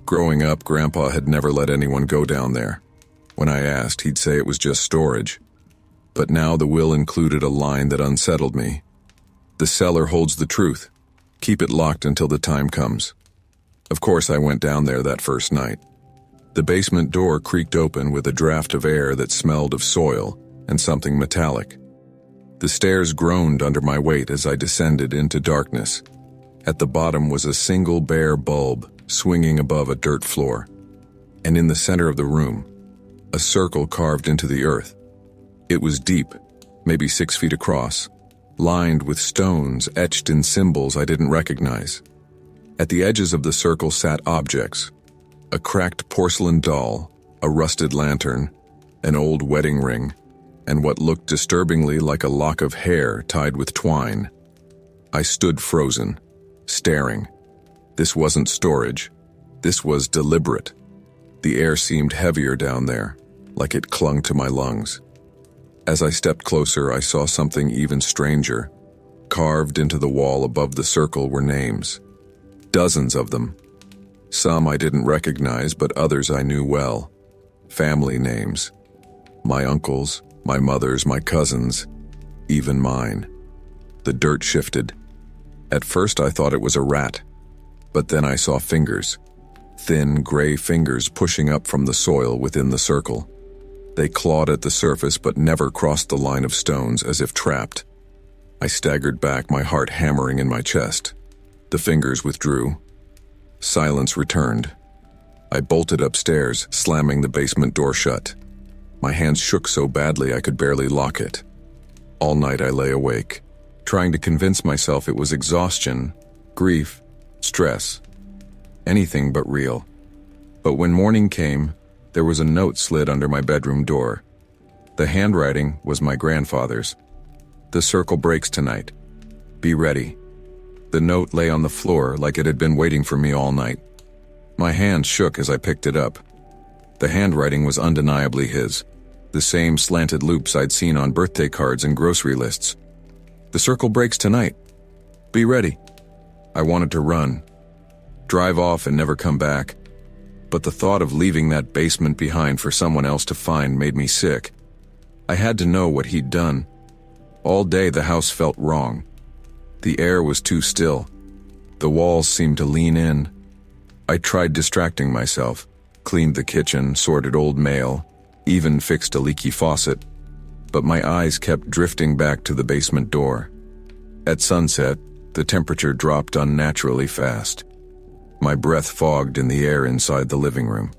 Growing up, Grandpa had never let anyone go down there. When I asked, he'd say it was just storage. But now the will included a line that unsettled me. The cellar holds the truth. Keep it locked until the time comes. Of course, I went down there that first night. The basement door creaked open with a draft of air that smelled of soil and something metallic. The stairs groaned under my weight as I descended into darkness. At the bottom was a single bare bulb swinging above a dirt floor. And in the center of the room, a circle carved into the earth. It was deep, maybe 6 feet across, lined with stones etched in symbols I didn't recognize. At the edges of the circle sat objects: a cracked porcelain doll, a rusted lantern, an old wedding ring, and what looked disturbingly like a lock of hair tied with twine. I stood frozen, staring. This wasn't storage. This was deliberate. The air seemed heavier down there, like it clung to my lungs. As I stepped closer, I saw something even stranger. Carved into the wall above the circle were names. Dozens of them. Some I didn't recognize, but others I knew well. Family names. My uncles, my mother's, my cousins, even mine. The dirt shifted. At first I thought it was a rat, but then I saw fingers. Thin, gray fingers pushing up from the soil within the circle. They clawed at the surface but never crossed the line of stones, as if trapped. I staggered back, my heart hammering in my chest. The fingers withdrew. Silence returned. I bolted upstairs, slamming the basement door shut. My hands shook so badly I could barely lock it. All night I lay awake, trying to convince myself it was exhaustion, grief, stress, anything but real. But when morning came, there was a note slid under my bedroom door. The handwriting was my grandfather's. "The circle breaks tonight. Be ready." The note lay on the floor like it had been waiting for me all night. My hands shook as I picked it up. The handwriting was undeniably his, the same slanted loops I'd seen on birthday cards and grocery lists. "The circle breaks tonight. Be ready." I wanted to run, drive off and never come back. But the thought of leaving that basement behind for someone else to find made me sick. I had to know what he'd done. All day the house felt wrong. The air was too still. The walls seemed to lean in. I tried distracting myself, cleaned the kitchen, sorted old mail, even fixed a leaky faucet. But my eyes kept drifting back to the basement door. At sunset, the temperature dropped unnaturally fast. My breath fogged in the air inside the living room.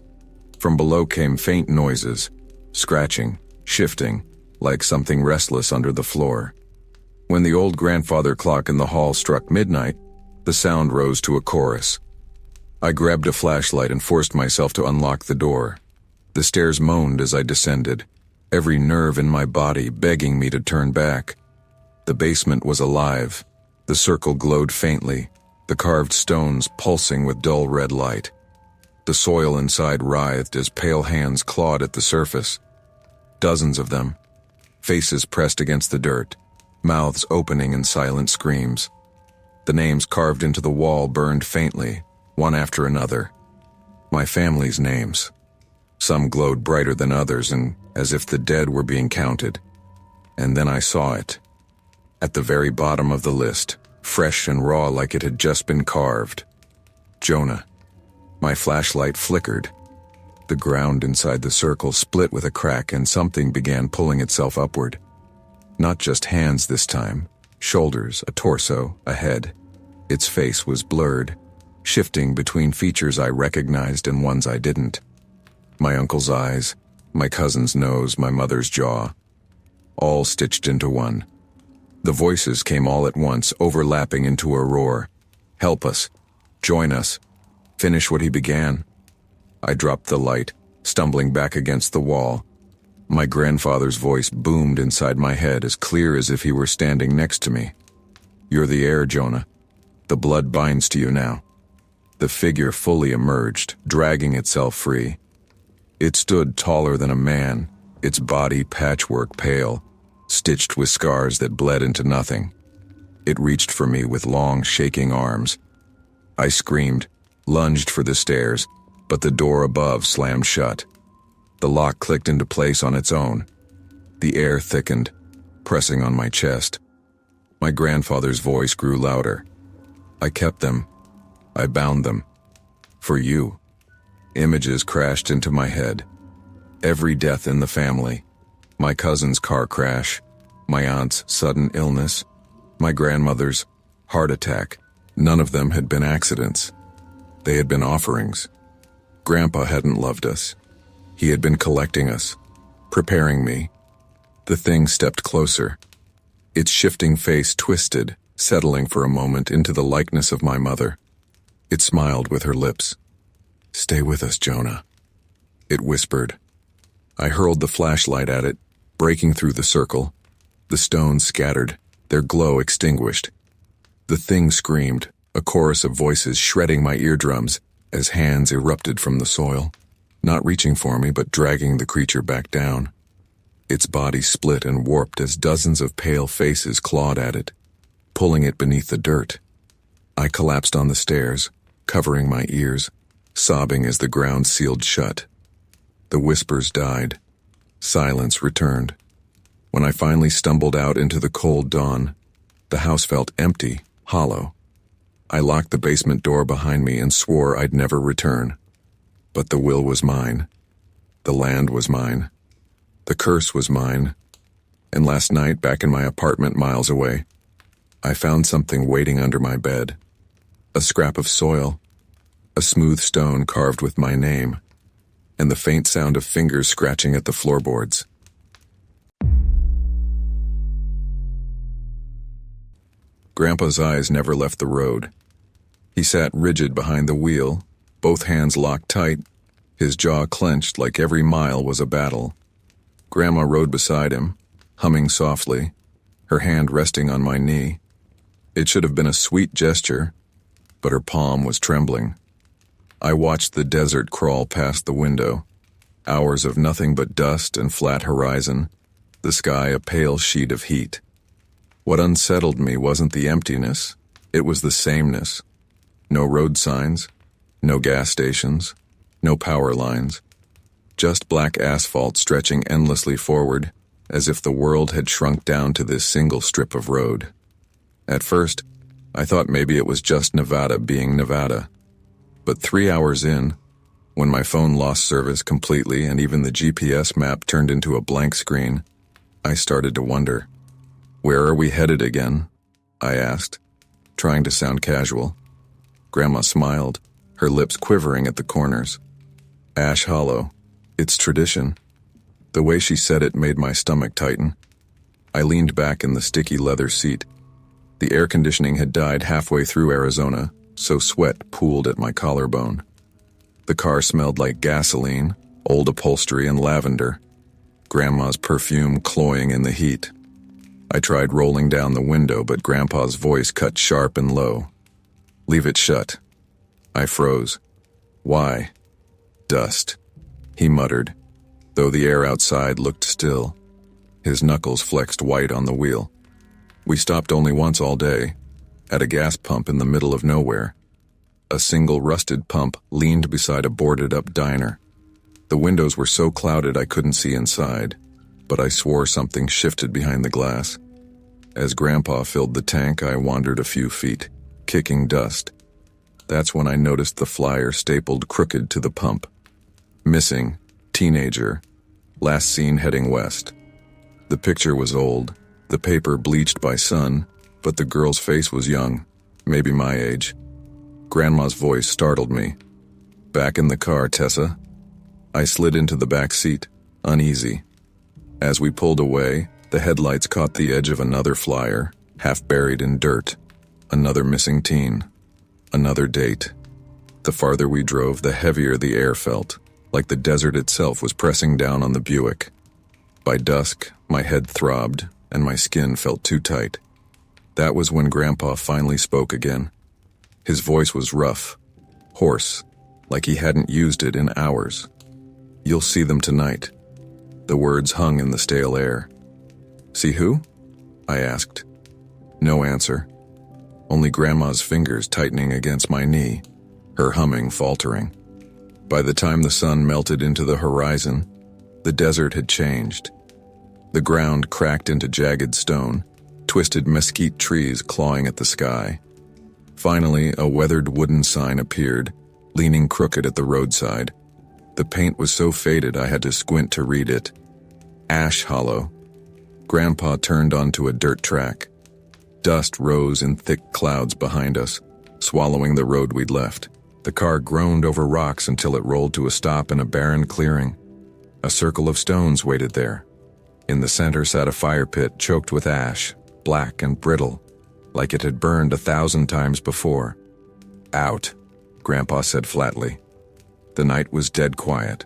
From below came faint noises, scratching, shifting, like something restless under the floor. When the old grandfather clock in the hall struck midnight, the sound rose to a chorus. I grabbed a flashlight and forced myself to unlock the door. The stairs moaned as I descended, every nerve in my body begging me to turn back. The basement was alive. The circle glowed faintly, the carved stones pulsing with dull red light. The soil inside writhed as pale hands clawed at the surface. Dozens of them, faces pressed against the dirt, mouths opening in silent screams. The names carved into the wall burned faintly, one after another. My family's names. Some glowed brighter than others, and as if the dead were being counted. And then I saw it. At the very bottom of the list, fresh and raw like it had just been carved. Jonah. My flashlight flickered. The ground inside the circle split with a crack and something began pulling itself upward. Not just hands this time, shoulders, a torso, a head. Its face was blurred, shifting between features I recognized and ones I didn't. My uncle's eyes, my cousin's nose, my mother's jaw, all stitched into one. The voices came all at once, overlapping into a roar. Help us. Join us. Finish what he began. I dropped the light, stumbling back against the wall. My grandfather's voice boomed inside my head, as clear as if he were standing next to me. You're the heir, Jonah. The blood binds to you now. The figure fully emerged, dragging itself free. It stood taller than a man, its body patchwork pale, stitched with scars that bled into nothing. It reached for me with long, shaking arms. I screamed, lunged for the stairs, but the door above slammed shut. The lock clicked into place on its own. The air thickened, pressing on my chest. My grandfather's voice grew louder. I kept them. I bound them. For you. Images crashed into my head. Every death in the family. My cousin's car crash. My aunt's sudden illness. My grandmother's heart attack. None of them had been accidents. They had been offerings. Grandpa hadn't loved us. He had been collecting us, preparing me. The thing stepped closer. Its shifting face twisted, settling for a moment into the likeness of my mother. It smiled with her lips. Stay with us, Jonah. It whispered. I hurled the flashlight at it, breaking through the circle. The stones scattered, their glow extinguished. The thing screamed, a chorus of voices shredding my eardrums as hands erupted from the soil, not reaching for me but dragging the creature back down. Its body split and warped as dozens of pale faces clawed at it, pulling it beneath the dirt. I collapsed on the stairs, covering my ears, sobbing as the ground sealed shut. The whispers died. Silence returned. When I finally stumbled out into the cold dawn, the house felt empty, hollow. I locked the basement door behind me and swore I'd never return. But the will was mine. The land was mine. The curse was mine. And last night, back in my apartment miles away, I found something waiting under my bed. A scrap of soil, a smooth stone carved with my name, and the faint sound of fingers scratching at the floorboards. Grandpa's eyes never left the road. He sat rigid behind the wheel, both hands locked tight, his jaw clenched like every mile was a battle. Grandma rode beside him, humming softly, her hand resting on my knee. It should have been a sweet gesture, but her palm was trembling. I watched the desert crawl past the window, hours of nothing but dust and flat horizon, the sky a pale sheet of heat. What unsettled me wasn't the emptiness, it was the sameness. No road signs, no gas stations, no power lines. Just black asphalt stretching endlessly forward, as if the world had shrunk down to this single strip of road. At first, I thought maybe it was just Nevada being Nevada. But 3 hours in, when my phone lost service completely and even the GPS map turned into a blank screen, I started to wonder. Where are we headed again? I asked, trying to sound casual. Grandma smiled, her lips quivering at the corners. Ash Hollow. It's tradition. The way she said it made my stomach tighten. I leaned back in the sticky leather seat. The air conditioning had died halfway through Arizona, so sweat pooled at my collarbone. The car smelled like gasoline, old upholstery, and lavender. Grandma's perfume cloying in the heat. I tried rolling down the window, but Grandpa's voice cut sharp and low. Leave it shut. I froze. Why? Dust, he muttered, though the air outside looked still. His knuckles flexed white on the wheel. We stopped only once all day, at a gas pump in the middle of nowhere. A single rusted pump leaned beside a boarded-up diner. The windows were so clouded I couldn't see inside, but I swore something shifted behind the glass. As Grandpa filled the tank, I wandered a few feet, kicking dust. That's when I noticed the flyer stapled crooked to the pump. Missing, teenager, last seen heading west. The picture was old, the paper bleached by sun, but the girl's face was young, maybe my age. Grandma's voice startled me. "Back in the car, Tessa?" I slid into the back seat, uneasy. As we pulled away, the headlights caught the edge of another flyer, half buried in dirt. Another missing teen. Another date. The farther we drove, the heavier the air felt, like the desert itself was pressing down on the Buick. By dusk, my head throbbed, and my skin felt too tight. That was when Grandpa finally spoke again. His voice was rough, hoarse, like he hadn't used it in hours. "You'll see them tonight." The words hung in the stale air. "See who?" I asked. No answer. Only Grandma's fingers tightening against my knee, her humming faltering. By the time the sun melted into the horizon, the desert had changed. The ground cracked into jagged stone, twisted mesquite trees clawing at the sky. Finally, a weathered wooden sign appeared, leaning crooked at the roadside. The paint was so faded I had to squint to read it. Ash Hollow. Grandpa turned onto a dirt track. Dust rose in thick clouds behind us, swallowing the road we'd left. The car groaned over rocks until it rolled to a stop in a barren clearing. A circle of stones waited there. In the center sat a fire pit choked with ash, black and brittle, like it had burned 1,000 times before. "Out," Grandpa said flatly. The night was dead quiet.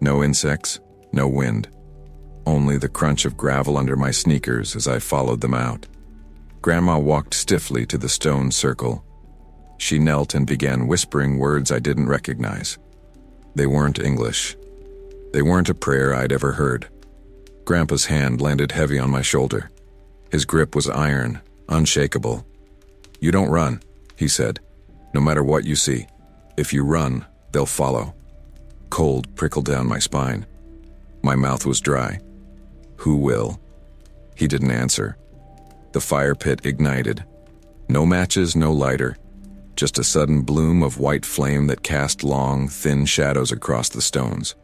No insects, no wind. Only the crunch of gravel under my sneakers as I followed them out. Grandma walked stiffly to the stone circle. She knelt and began whispering words I didn't recognize. They weren't English. They weren't a prayer I'd ever heard. Grandpa's hand landed heavy on my shoulder. His grip was iron, unshakable. "You don't run," he said, "no matter what you see. If you run, they'll follow." Cold prickled down my spine. My mouth was dry. "Who will?" He didn't answer. The fire pit ignited. No matches, no lighter. Just a sudden bloom of white flame that cast long, thin shadows across the stones.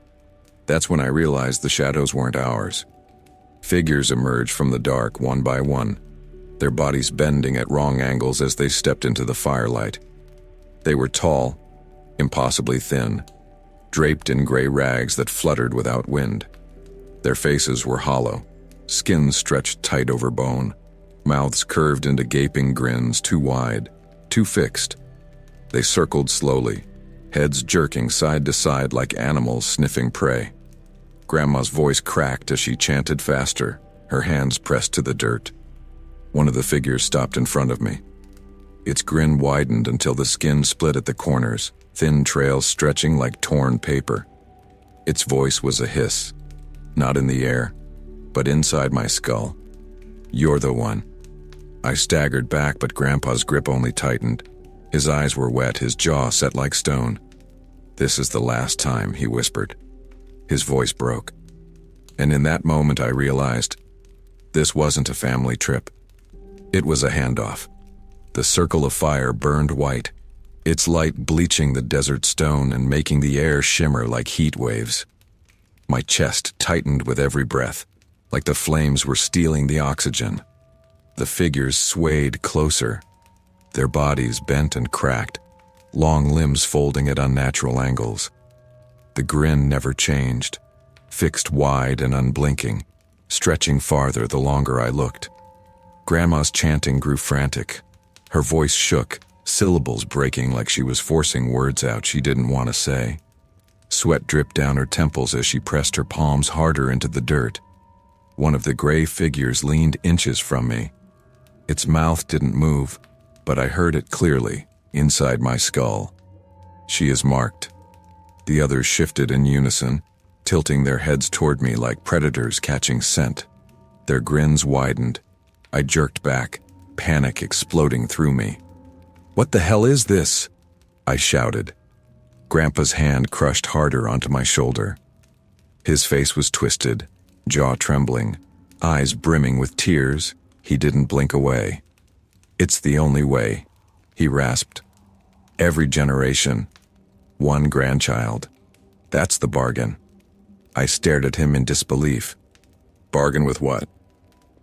That's when I realized the shadows weren't ours. Figures emerged from the dark one by one, their bodies bending at wrong angles as they stepped into the firelight. They were tall, impossibly thin, draped in gray rags that fluttered without wind. Their faces were hollow, skin stretched tight over bone, mouths curved into gaping grins too wide, too fixed. They circled slowly, heads jerking side to side like animals sniffing prey. Grandma's voice cracked as she chanted faster, her hands pressed to the dirt. One of the figures stopped in front of me. Its grin widened until the skin split at the corners, thin trails stretching like torn paper. Its voice was a hiss, not in the air, but inside my skull. "You're the one." I staggered back, but Grandpa's grip only tightened. His eyes were wet, his jaw set like stone. "This is the last time," he whispered. His voice broke. And in that moment I realized this wasn't a family trip. It was a handoff. The circle of fire burned white, its light bleaching the desert stone and making the air shimmer like heat waves. My chest tightened with every breath, like the flames were stealing the oxygen. The figures swayed closer, their bodies bent and cracked, long limbs folding at unnatural angles. The grin never changed, fixed wide and unblinking, stretching farther the longer I looked. Grandma's chanting grew frantic. Her voice shook, syllables breaking like she was forcing words out she didn't want to say. Sweat dripped down her temples as she pressed her palms harder into the dirt. One of the gray figures leaned inches from me. Its mouth didn't move, but I heard it clearly, inside my skull. "She is marked." The others shifted in unison, tilting their heads toward me like predators catching scent. Their grins widened. I jerked back, panic exploding through me. "What the hell is this?" I shouted. Grandpa's hand crushed harder onto my shoulder. His face was twisted, jaw trembling, eyes brimming with tears. He didn't blink away. "It's the only way," he rasped. "Every generation, one grandchild. That's the bargain." I stared at him in disbelief. "Bargain with what?"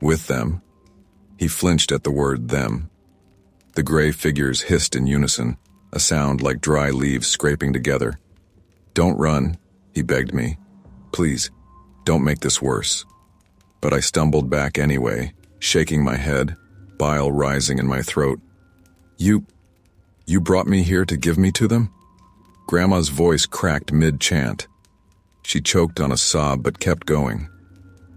"With them." He flinched at the word them. The gray figures hissed in unison, a sound like dry leaves scraping together. "Don't run," he begged me. "Please, don't make this worse." But I stumbled back anyway, shaking my head, bile rising in my throat. You brought me here to give me to them?" Grandma's voice cracked mid-chant. She choked on a sob but kept going.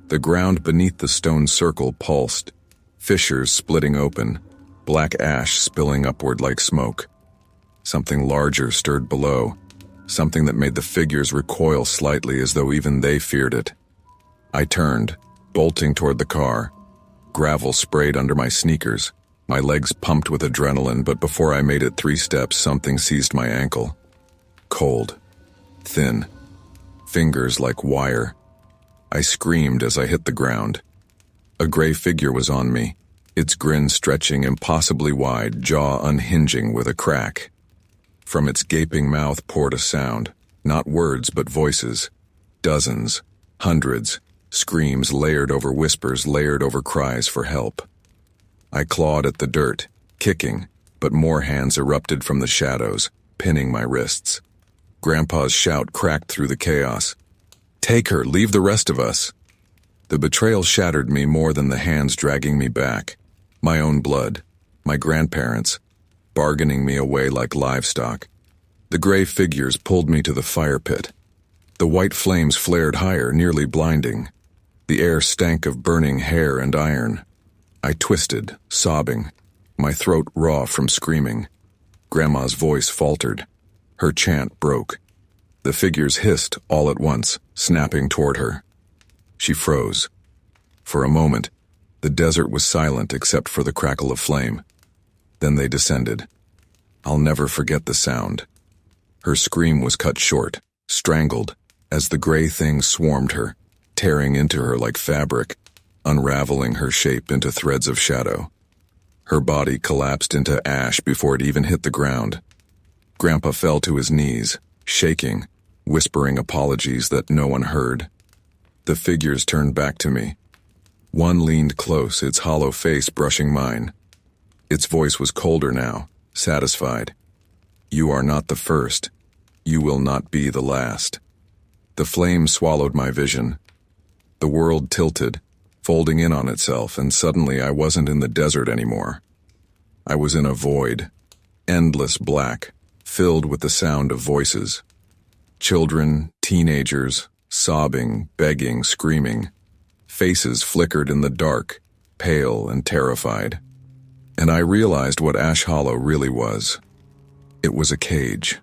The ground beneath the stone circle pulsed, fissures splitting open, black ash spilling upward like smoke. Something larger stirred below, something that made the figures recoil slightly as though even they feared it. I turned, bolting toward the car. Gravel sprayed under my sneakers. My legs pumped with adrenaline, but before I made it 3 steps, something seized my ankle. Cold. Thin. Fingers like wire. I screamed as I hit the ground. A gray figure was on me, its grin stretching impossibly wide, jaw unhinging with a crack. From its gaping mouth poured a sound, not words but voices. Dozens, hundreds, screams layered over whispers, layered over cries for help. I clawed at the dirt, kicking, but more hands erupted from the shadows, pinning my wrists. Grandpa's shout cracked through the chaos. "Take her, leave the rest of us." The betrayal shattered me more than the hands dragging me back. My own blood, my grandparents', bargaining me away like livestock. The gray figures pulled me to the fire pit. The white flames flared higher, nearly blinding. The air stank of burning hair and iron. I twisted, sobbing, my throat raw from screaming. Grandma's voice faltered. Her chant broke. The figures hissed all at once, snapping toward her. She froze. For a moment, the desert was silent except for the crackle of flame. Then they descended. I'll never forget the sound. Her scream was cut short, strangled, as the gray things swarmed her, tearing into her like fabric, unraveling her shape into threads of shadow. Her body collapsed into ash before it even hit the ground. Grandpa fell to his knees, shaking, whispering apologies that no one heard. The figures turned back to me. One leaned close, its hollow face brushing mine. Its voice was colder now, satisfied. "You are not the first. You will not be the last." The flame swallowed my vision. The world tilted, folding in on itself, and suddenly I wasn't in the desert anymore. I was in a void, endless black, filled with the sound of voices. Children, teenagers, sobbing, begging, screaming. Faces flickered in the dark, pale and terrified. And I realized what Ash Hollow really was. It was a cage.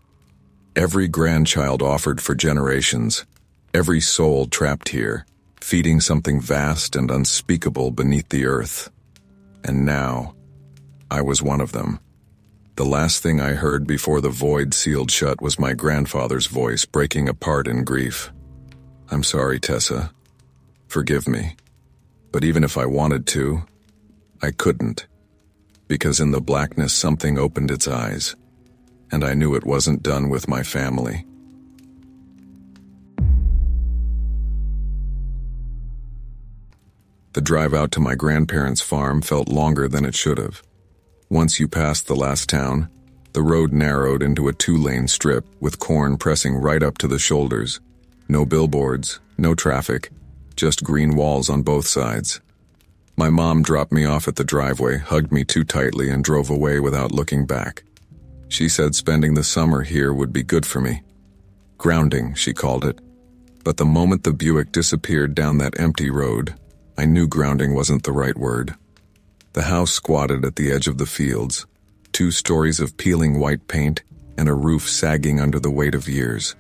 Every grandchild offered for generations, every soul trapped here, feeding something vast and unspeakable beneath the earth. And now, I was one of them. The last thing I heard before the void sealed shut was my grandfather's voice breaking apart in grief. "I'm sorry, Tessa. Forgive me. But even if I wanted to, I couldn't. Because in the blackness something opened its eyes, and I knew it wasn't done with my family." The drive out to my grandparents' farm felt longer than it should have. Once you passed the last town, the road narrowed into a 2-lane strip with corn pressing right up to the shoulders. No billboards, no traffic, just green walls on both sides. My mom dropped me off at the driveway, hugged me too tightly, and drove away without looking back. She said spending the summer here would be good for me. Grounding, she called it. But the moment the Buick disappeared down that empty road, I knew grounding wasn't the right word. The house squatted at the edge of the fields, 2 stories of peeling white paint and a roof sagging under the weight of years.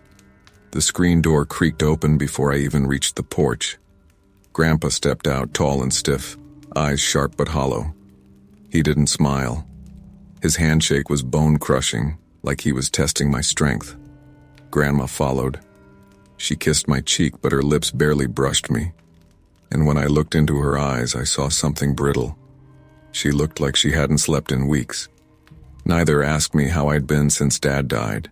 The screen door creaked open before I even reached the porch. Grandpa stepped out, tall and stiff, eyes sharp but hollow. He didn't smile. His handshake was bone-crushing, like he was testing my strength. Grandma followed. She kissed my cheek, but her lips barely brushed me. And when I looked into her eyes, I saw something brittle. She looked like she hadn't slept in weeks. Neither asked me how I'd been since Dad died.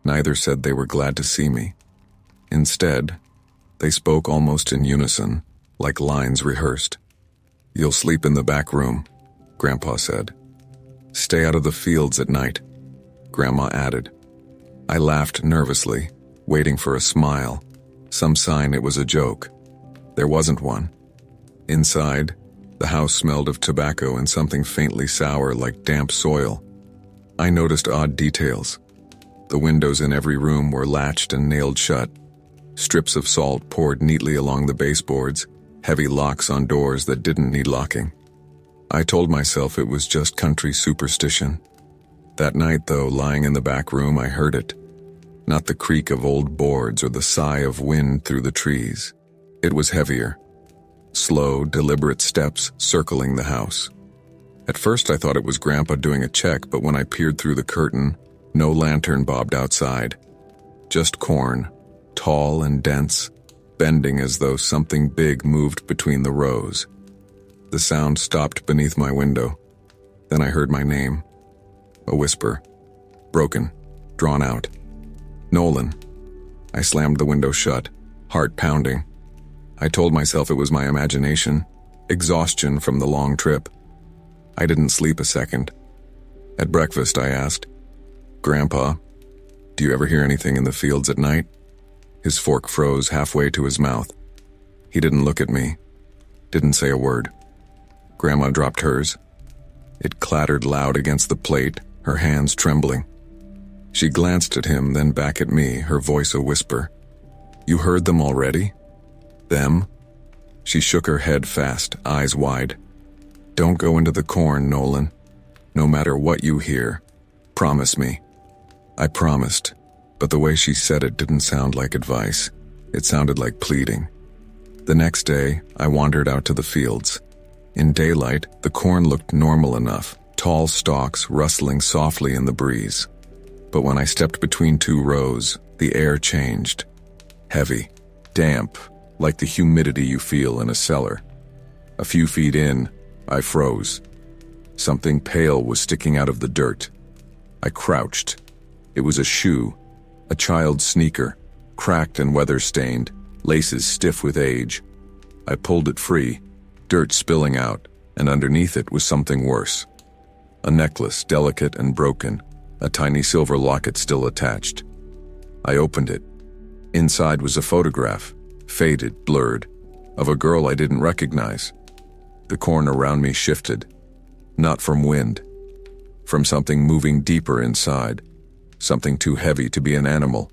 Neither said they were glad to see me. Instead, they spoke almost in unison, like lines rehearsed. "You'll sleep in the back room," Grandpa said. "Stay out of the fields at night," Grandma added. I laughed nervously, waiting for a smile, some sign it was a joke. There wasn't one. Inside, the house smelled of tobacco and something faintly sour like damp soil. I noticed odd details. The windows in every room were latched and nailed shut. Strips of salt poured neatly along the baseboards, heavy locks on doors that didn't need locking. I told myself it was just country superstition. That night, though, lying in the back room, I heard it. Not the creak of old boards or the sigh of wind through the trees. It was heavier. Slow, deliberate steps circling the house. At first I thought it was Grandpa doing a check, but when I peered through the curtain, no lantern bobbed outside. Just corn, tall and dense, bending as though something big moved between the rows. The sound stopped beneath my window. Then I heard my name. A whisper. Broken. Drawn out. "Nolan." I slammed the window shut, heart pounding. I told myself it was my imagination, exhaustion from the long trip. I didn't sleep a second. At breakfast, I asked, "Grandpa, do you ever hear anything in the fields at night?" His fork froze halfway to his mouth. He didn't look at me, didn't say a word. Grandma dropped hers. It clattered loud against the plate, her hands trembling. She glanced at him, then back at me, her voice a whisper. "You heard them already? Them?" She shook her head fast, eyes wide. "Don't go into the corn, Nolan. No matter what you hear. Promise me." I promised, but the way she said it didn't sound like advice. It sounded like pleading. The next day, I wandered out to the fields. In daylight, the corn looked normal enough, tall stalks rustling softly in the breeze. But when I stepped between two rows, the air changed. Heavy, damp, like the humidity you feel in a cellar. A few feet in, I froze. Something pale was sticking out of the dirt. I crouched. It was a shoe, a child's sneaker, cracked and weather-stained, laces stiff with age. I pulled it free, dirt spilling out, and underneath it was something worse. A necklace, delicate and broken, a tiny silver locket still attached. I opened it. Inside was a photograph, faded, blurred, of a girl I didn't recognize. The corn around me shifted, not from wind, from something moving deeper inside, something too heavy to be an animal.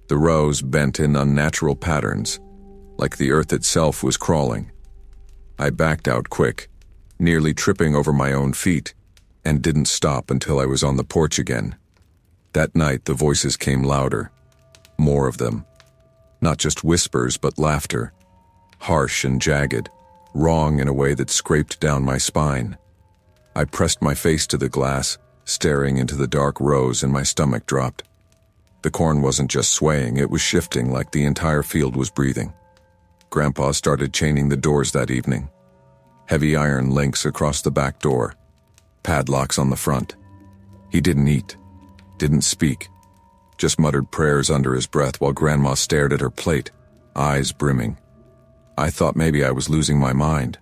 The rows bent in unnatural patterns, like the earth itself was crawling. I backed out quick, nearly tripping over my own feet, and didn't stop until I was on the porch again. That night the voices came louder, more of them. Not just whispers, but laughter, harsh and jagged, wrong in a way that scraped down my spine. I pressed my face to the glass, staring into the dark rows, and my stomach dropped. The corn wasn't just swaying, it was shifting like the entire field was breathing. Grandpa started chaining the doors that evening. Heavy iron links across the back door, padlocks on the front. He didn't eat, didn't speak, just muttered prayers under his breath while Grandma stared at her plate, eyes brimming. I thought maybe I was losing my mind.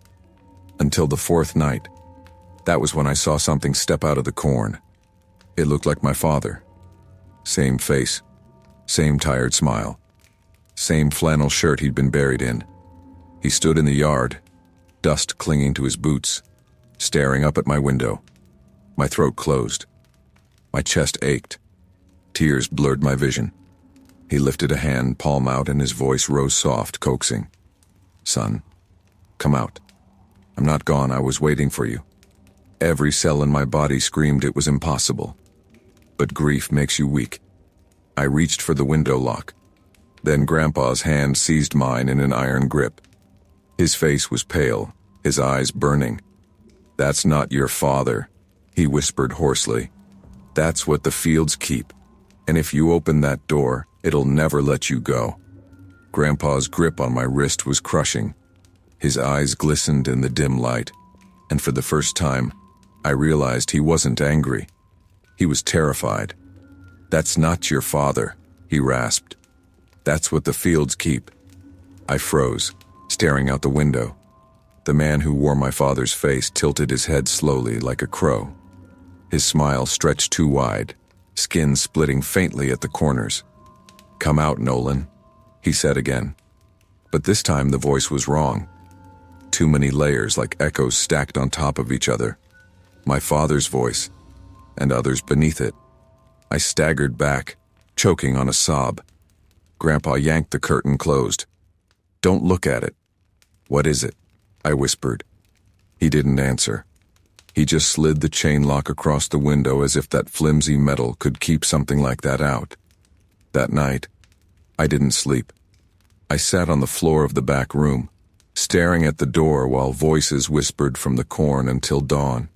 Until the fourth night. That was when I saw something step out of the corn. It looked like my father. Same face, same tired smile, same flannel shirt he'd been buried in. He stood in the yard, dust clinging to his boots, staring up at my window. My throat closed. My chest ached. Tears blurred my vision. He lifted a hand, palm out, and his voice rose soft, coaxing. "Son, come out. I'm not gone, I was waiting for you." Every cell in my body screamed it was impossible. But grief makes you weak. I reached for the window lock. Then Grandpa's hand seized mine in an iron grip. His face was pale, his eyes burning. "That's not your father," he whispered hoarsely. "That's what the fields keep. And if you open that door, it'll never let you go." Grandpa's grip on my wrist was crushing. His eyes glistened in the dim light, and for the first time, I realized he wasn't angry. He was terrified. "That's not your father," he rasped. "That's what the fields keep." I froze, staring out the window. The man who wore my father's face tilted his head slowly like a crow. His smile stretched too wide, skin splitting faintly at the corners. "Come out, Nolan," he said again. But this time the voice was wrong. Too many layers like echoes stacked on top of each other. My father's voice, and others beneath it. I staggered back, choking on a sob. Grandpa yanked the curtain closed. "Don't look at it." "What is it?" I whispered. He didn't answer. He just slid the chain lock across the window as if that flimsy metal could keep something like that out. That night, I didn't sleep. I sat on the floor of the back room, staring at the door while voices whispered from the corn until dawn.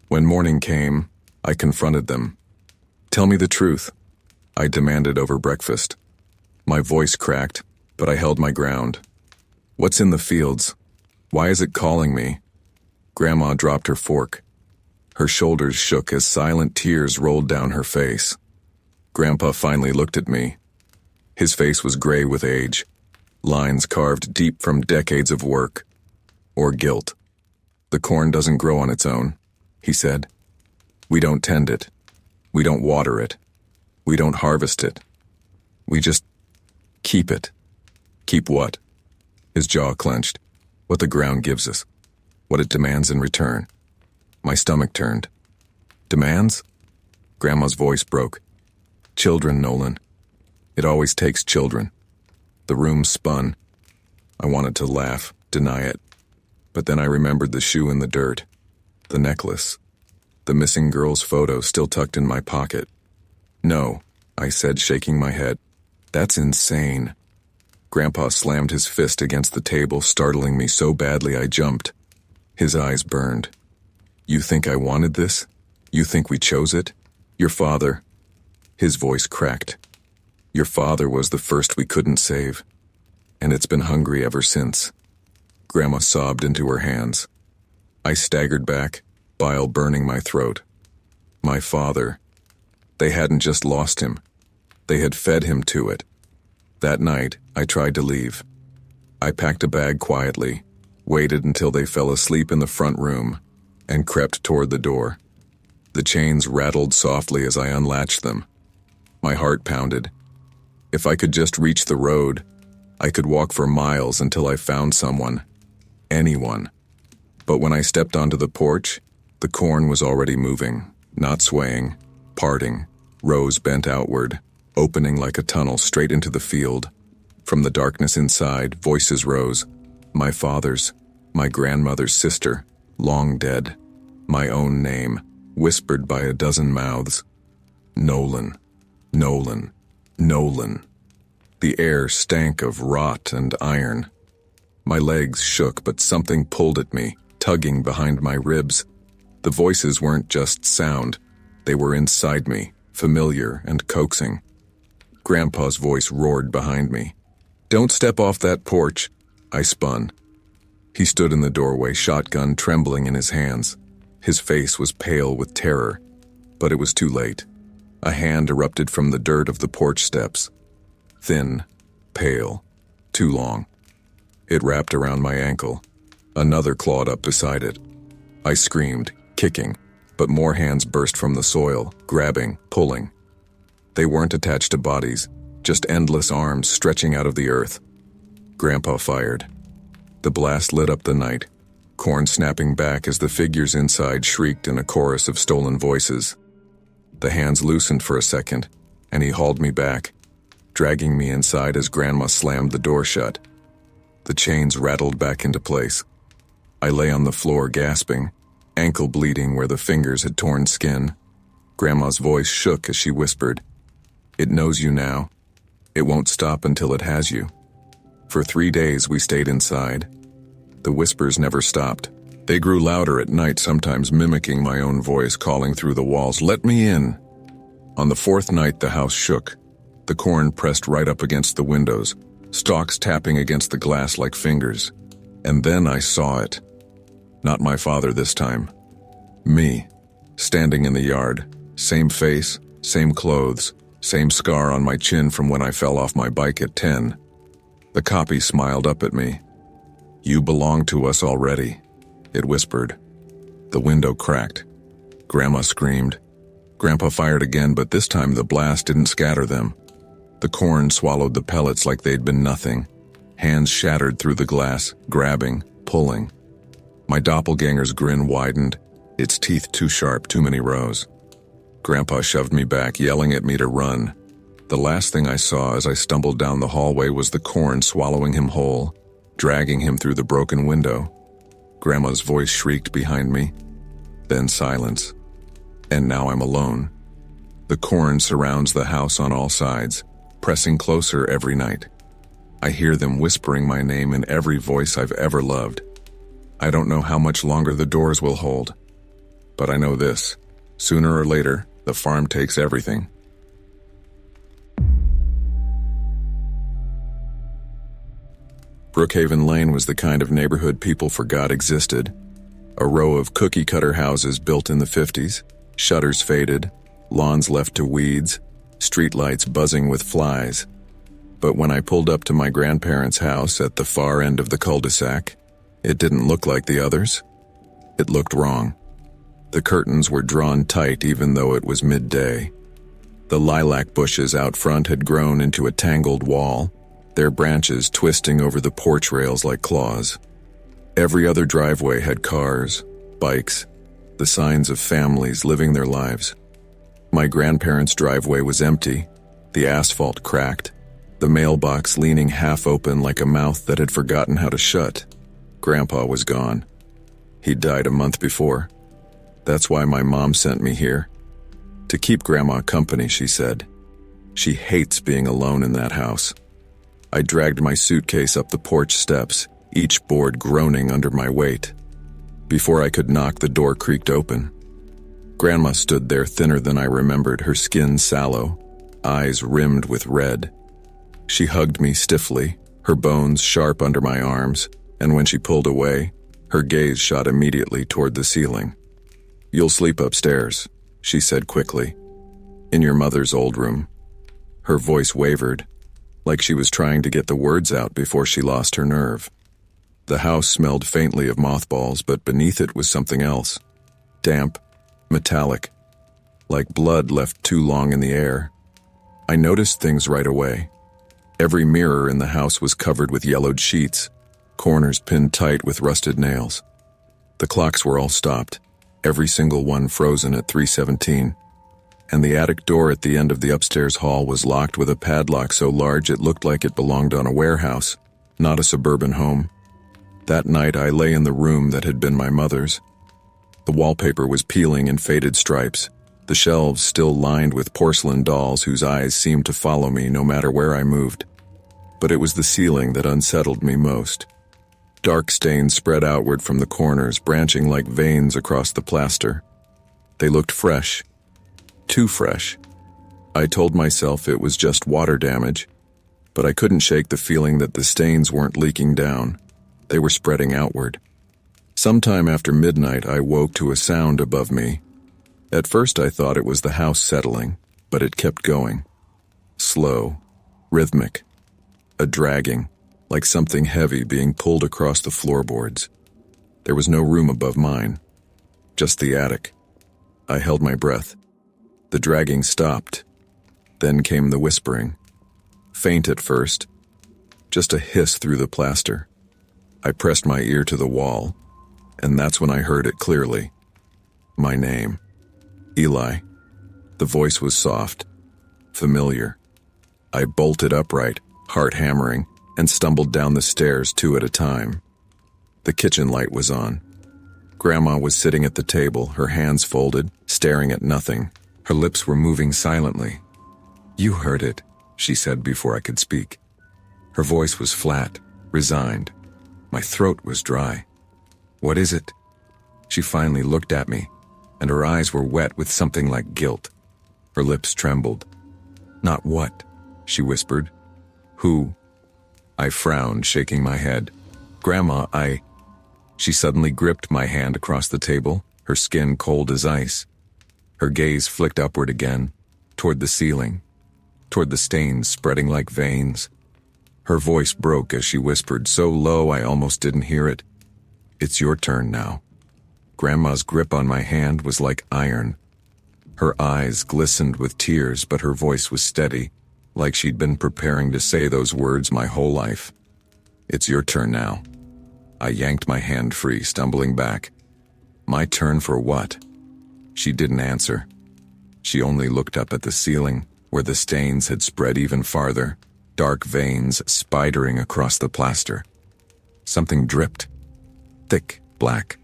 When morning came, I confronted them. "Tell me the truth," I demanded over breakfast. My voice cracked, but I held my ground. "What's in the fields? Why is it calling me?" Grandma dropped her fork. Her shoulders shook as silent tears rolled down her face. Grandpa finally looked at me. His face was gray with age, lines carved deep from decades of work. Or guilt. "The corn doesn't grow on its own," he said. "We don't tend it. We don't water it. We don't harvest it. We just keep it." "Keep what?" His jaw clenched. "What the ground gives us. What it demands in return." My stomach turned. "Demands?" Grandma's voice broke. "Children, Nolan. It always takes children." The room spun. I wanted to laugh, deny it. But then I remembered the shoe in the dirt, the necklace, the missing girl's photo still tucked in my pocket. "No," I said, shaking my head. "That's insane." Grandpa slammed his fist against the table, startling me so badly I jumped. His eyes burned. "You think I wanted this? You think we chose it? Your father..." His voice cracked. "Your father was the first we couldn't save. And it's been hungry ever since." Grandma sobbed into her hands. I staggered back, bile burning my throat. My father. They hadn't just lost him. They had fed him to it. That night, I tried to leave. I packed a bag quietly, waited until they fell asleep in the front room, and crept toward the door. The chains rattled softly as I unlatched them. My heart pounded. If I could just reach the road, I could walk for miles until I found someone. Anyone. But when I stepped onto the porch, the corn was already moving, not swaying, parting, rows bent outward, opening like a tunnel straight into the field. From the darkness inside, voices rose. My father's, my grandmother's sister, long dead. My own name, whispered by a dozen mouths. Nolan, Nolan, Nolan. The air stank of rot and iron. My legs shook, but something pulled at me, tugging behind my ribs. The voices weren't just sound. They were inside me, familiar and coaxing. Grandpa's voice roared behind me. "Don't step off that porch." I spun. He stood in the doorway, shotgun trembling in his hands. His face was pale with terror, but it was too late. A hand erupted from the dirt of the porch steps. Thin, pale, too long. It wrapped around my ankle. Another clawed up beside it. I screamed, kicking, but more hands burst from the soil, grabbing, pulling. They weren't attached to bodies, just endless arms stretching out of the earth. Grandpa fired. The blast lit up the night, corn snapping back as the figures inside shrieked in a chorus of stolen voices. The hands loosened for a second, and he hauled me back, dragging me inside as Grandma slammed the door shut. The chains rattled back into place. I lay on the floor gasping, ankle bleeding where the fingers had torn skin. Grandma's voice shook as she whispered, "It knows you now. It won't stop until it has you." For 3 days we stayed inside. The whispers never stopped. They grew louder at night, sometimes mimicking my own voice calling through the walls, "Let me in!" On the fourth night, the house shook. The corn pressed right up against the windows, stalks tapping against the glass like fingers. And then I saw it. Not my father this time. Me, standing in the yard. Same face, same clothes, same scar on my chin from when I fell off my bike at 10. The copy smiled up at me. "You belong to us already," it whispered. The window cracked. Grandma screamed. Grandpa fired again, but this time the blast didn't scatter them. The corn swallowed the pellets like they'd been nothing. Hands shattered through the glass, grabbing, pulling. My doppelganger's grin widened, its teeth too sharp, too many rows. Grandpa shoved me back, yelling at me to run. The last thing I saw as I stumbled down the hallway was the corn swallowing him whole, dragging him through the broken window. Grandma's voice shrieked behind me. Then silence. And now I'm alone. The corn surrounds the house on all sides, pressing closer every night. I hear them whispering my name in every voice I've ever loved. I don't know how much longer the doors will hold, but I know this: sooner or later, the farm takes everything. Brookhaven Lane was the kind of neighborhood people forgot existed. A row of cookie-cutter houses built in the 50s, shutters faded, lawns left to weeds, streetlights buzzing with flies. But when I pulled up to my grandparents' house at the far end of the cul-de-sac, it didn't look like the others. It looked wrong. The curtains were drawn tight even though it was midday. The lilac bushes out front had grown into a tangled wall, their branches twisting over the porch rails like claws. Every other driveway had cars, bikes, the signs of families living their lives. My grandparents' driveway was empty, the asphalt cracked, the mailbox leaning half open like a mouth that had forgotten how to shut. Grandpa was gone. He'd died a month before. That's why my mom sent me here. To keep Grandma company, she said. She hates being alone in that house. I dragged my suitcase up the porch steps, each board groaning under my weight. Before I could knock, the door creaked open. Grandma stood there thinner than I remembered, her skin sallow, eyes rimmed with red. She hugged me stiffly, her bones sharp under my arms, and when she pulled away, her gaze shot immediately toward the ceiling. "You'll sleep upstairs," she said quickly. "In your mother's old room." Her voice wavered, like she was trying to get the words out before she lost her nerve. The house smelled faintly of mothballs, but beneath it was something else. Damp, metallic, like blood left too long in the air. I noticed things right away. Every mirror in the house was covered with yellowed sheets, corners pinned tight with rusted nails. The clocks were all stopped, every single one frozen at 3:17. And the attic door at the end of the upstairs hall was locked with a padlock so large it looked like it belonged on a warehouse, not a suburban home. That night I lay in the room that had been my mother's. The wallpaper was peeling in faded stripes, the shelves still lined with porcelain dolls whose eyes seemed to follow me no matter where I moved. But it was the ceiling that unsettled me most. Dark stains spread outward from the corners, branching like veins across the plaster. They looked fresh. Too fresh. I told myself it was just water damage, but I couldn't shake the feeling that the stains weren't leaking down. They were spreading outward. Sometime after midnight, I woke to a sound above me. At first I thought it was the house settling, but it kept going. Slow, rhythmic, a dragging, like something heavy being pulled across the floorboards. There was no room above mine, just the attic. I held my breath. The dragging stopped. Then came the whispering. Faint at first, just a hiss through the plaster. I pressed my ear to the wall, and that's when I heard it clearly. My name. Eli. The voice was soft, familiar. I bolted upright, heart hammering, and stumbled down the stairs 2 at a time. The kitchen light was on. Grandma was sitting at the table, her hands folded, staring at nothing. Her lips were moving silently. "You heard it," she said before I could speak. Her voice was flat, resigned. My throat was dry. "What is it?" She finally looked at me, and her eyes were wet with something like guilt. Her lips trembled. "Not what?" she whispered. "Who?" I frowned, shaking my head. "Grandma, She suddenly gripped my hand across the table, her skin cold as ice. Her gaze flicked upward again, toward the ceiling, toward the stains spreading like veins. Her voice broke as she whispered, so low I almost didn't hear it. "It's your turn now." Grandma's grip on my hand was like iron. Her eyes glistened with tears, but her voice was steady, like she'd been preparing to say those words my whole life. "It's your turn now." I yanked my hand free, stumbling back. "My turn for what?" She didn't answer. She only looked up at the ceiling, where the stains had spread even farther, dark veins spidering across the plaster. Something dripped, thick, black,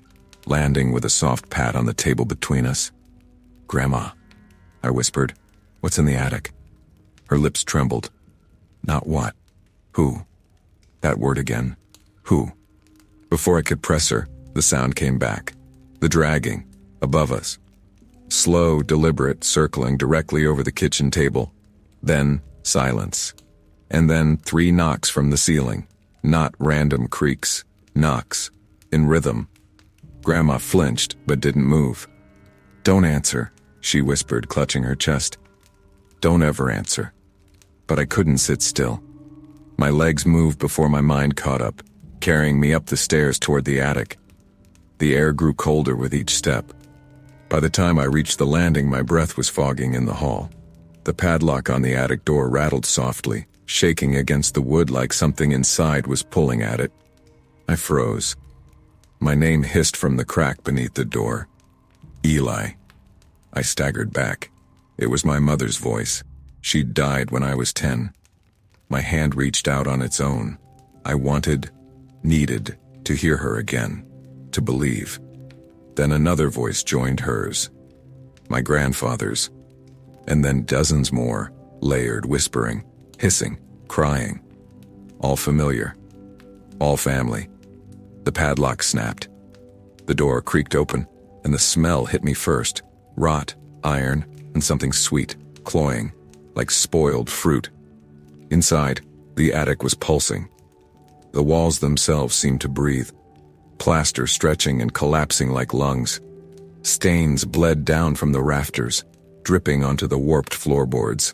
landing with a soft pat on the table between us. "Grandma," I whispered, "what's in the attic?" Her lips trembled. "Not what? Who?" That word again. Who? Before I could press her, the sound came back. The dragging, above us. Slow, deliberate, circling directly over the kitchen table. Then, silence. And then 3 knocks from the ceiling. Not random creaks. Knocks. In rhythm. Grandma flinched, but didn't move. "Don't answer," she whispered, clutching her chest. "Don't ever answer." But I couldn't sit still. My legs moved before my mind caught up, carrying me up the stairs toward the attic. The air grew colder with each step. By the time I reached the landing, my breath was fogging in the hall. The padlock on the attic door rattled softly, shaking against the wood like something inside was pulling at it. I froze. My name hissed from the crack beneath the door. "Eli." I staggered back. It was my mother's voice. She'd died when I was 10. My hand reached out on its own. I needed to hear her again, to believe. Then another voice joined hers, my grandfather's, and then dozens more, layered, whispering, hissing, crying. All familiar. All family. The padlock snapped. The door creaked open, and the smell hit me first. Rot, iron, and something sweet, cloying, like spoiled fruit. Inside, the attic was pulsing. The walls themselves seemed to breathe, plaster stretching and collapsing like lungs. Stains bled down from the rafters, dripping onto the warped floorboards.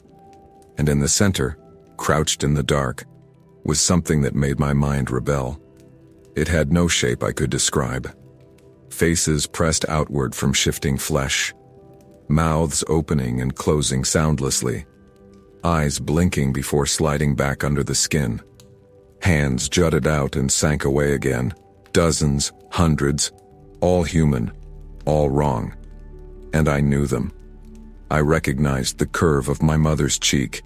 And in the center, crouched in the dark, was something that made my mind rebel. It had no shape I could describe. Faces pressed outward from shifting flesh. Mouths opening and closing soundlessly. Eyes blinking before sliding back under the skin. Hands jutted out and sank away again. Dozens, hundreds, all human, all wrong. And I knew them. I recognized the curve of my mother's cheek,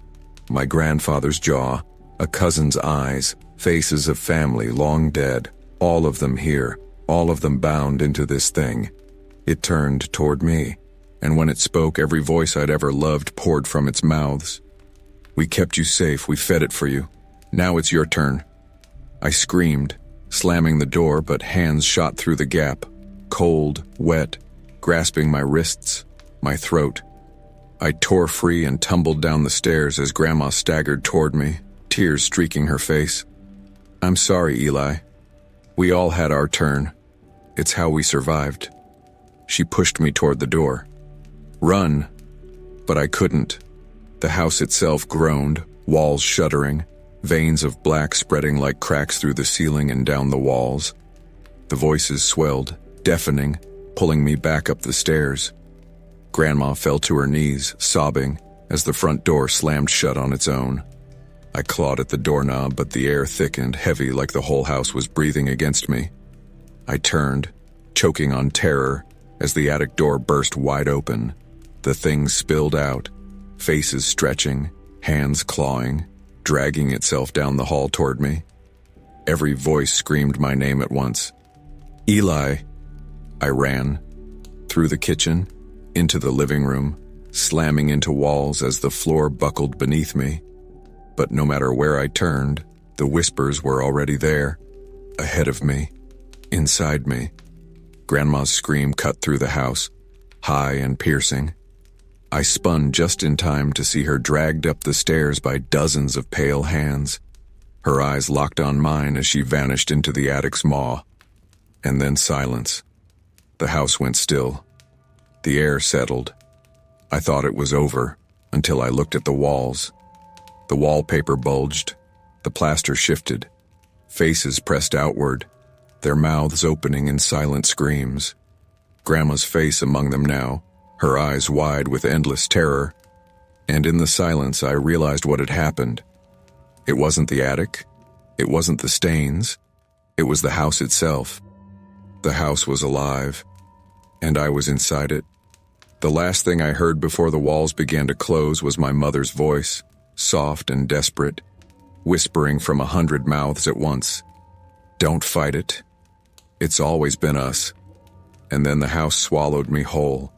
my grandfather's jaw, a cousin's eyes, faces of family long dead, all of them here, all of them bound into this thing. It turned toward me, and when it spoke, every voice I'd ever loved poured from its mouths. "We kept you safe, we fed it for you. Now it's your turn." I screamed, slamming the door, but hands shot through the gap, cold, wet, grasping my wrists, my throat. I tore free and tumbled down the stairs as Grandma staggered toward me, tears streaking her face. "I'm sorry, Eli. We all had our turn. It's how we survived." She pushed me toward the door. "Run." But I couldn't. The house itself groaned, walls shuddering, veins of black spreading like cracks through the ceiling and down the walls. The voices swelled, deafening, pulling me back up the stairs. Grandma fell to her knees, sobbing, as the front door slammed shut on its own. I clawed at the doorknob, but the air thickened, heavy like the whole house was breathing against me. I turned, choking on terror, as the attic door burst wide open. The thing spilled out, faces stretching, hands clawing, dragging itself down the hall toward me. Every voice screamed my name at once. "Eli!" I ran, through the kitchen, into the living room, slamming into walls as the floor buckled beneath me. But no matter where I turned, the whispers were already there. Ahead of me, inside me, Grandma's scream cut through the house, high and piercing. I spun just in time to see her dragged up the stairs by dozens of pale hands. Her eyes locked on mine as she vanished into the attic's maw. And then silence. The house went still. The air settled. I thought it was over, until I looked at the walls. The wallpaper bulged. The plaster shifted. Faces pressed outward, their mouths opening in silent screams. Grandma's face among them now, her eyes wide with endless terror. And in the silence, I realized what had happened. It wasn't the attic. It wasn't the stains. It was the house itself. The house was alive, and I was inside it. The last thing I heard before the walls began to close was my mother's voice, soft and desperate, whispering from 100 mouths at once. "Don't fight it. It's always been us." And then the house swallowed me whole.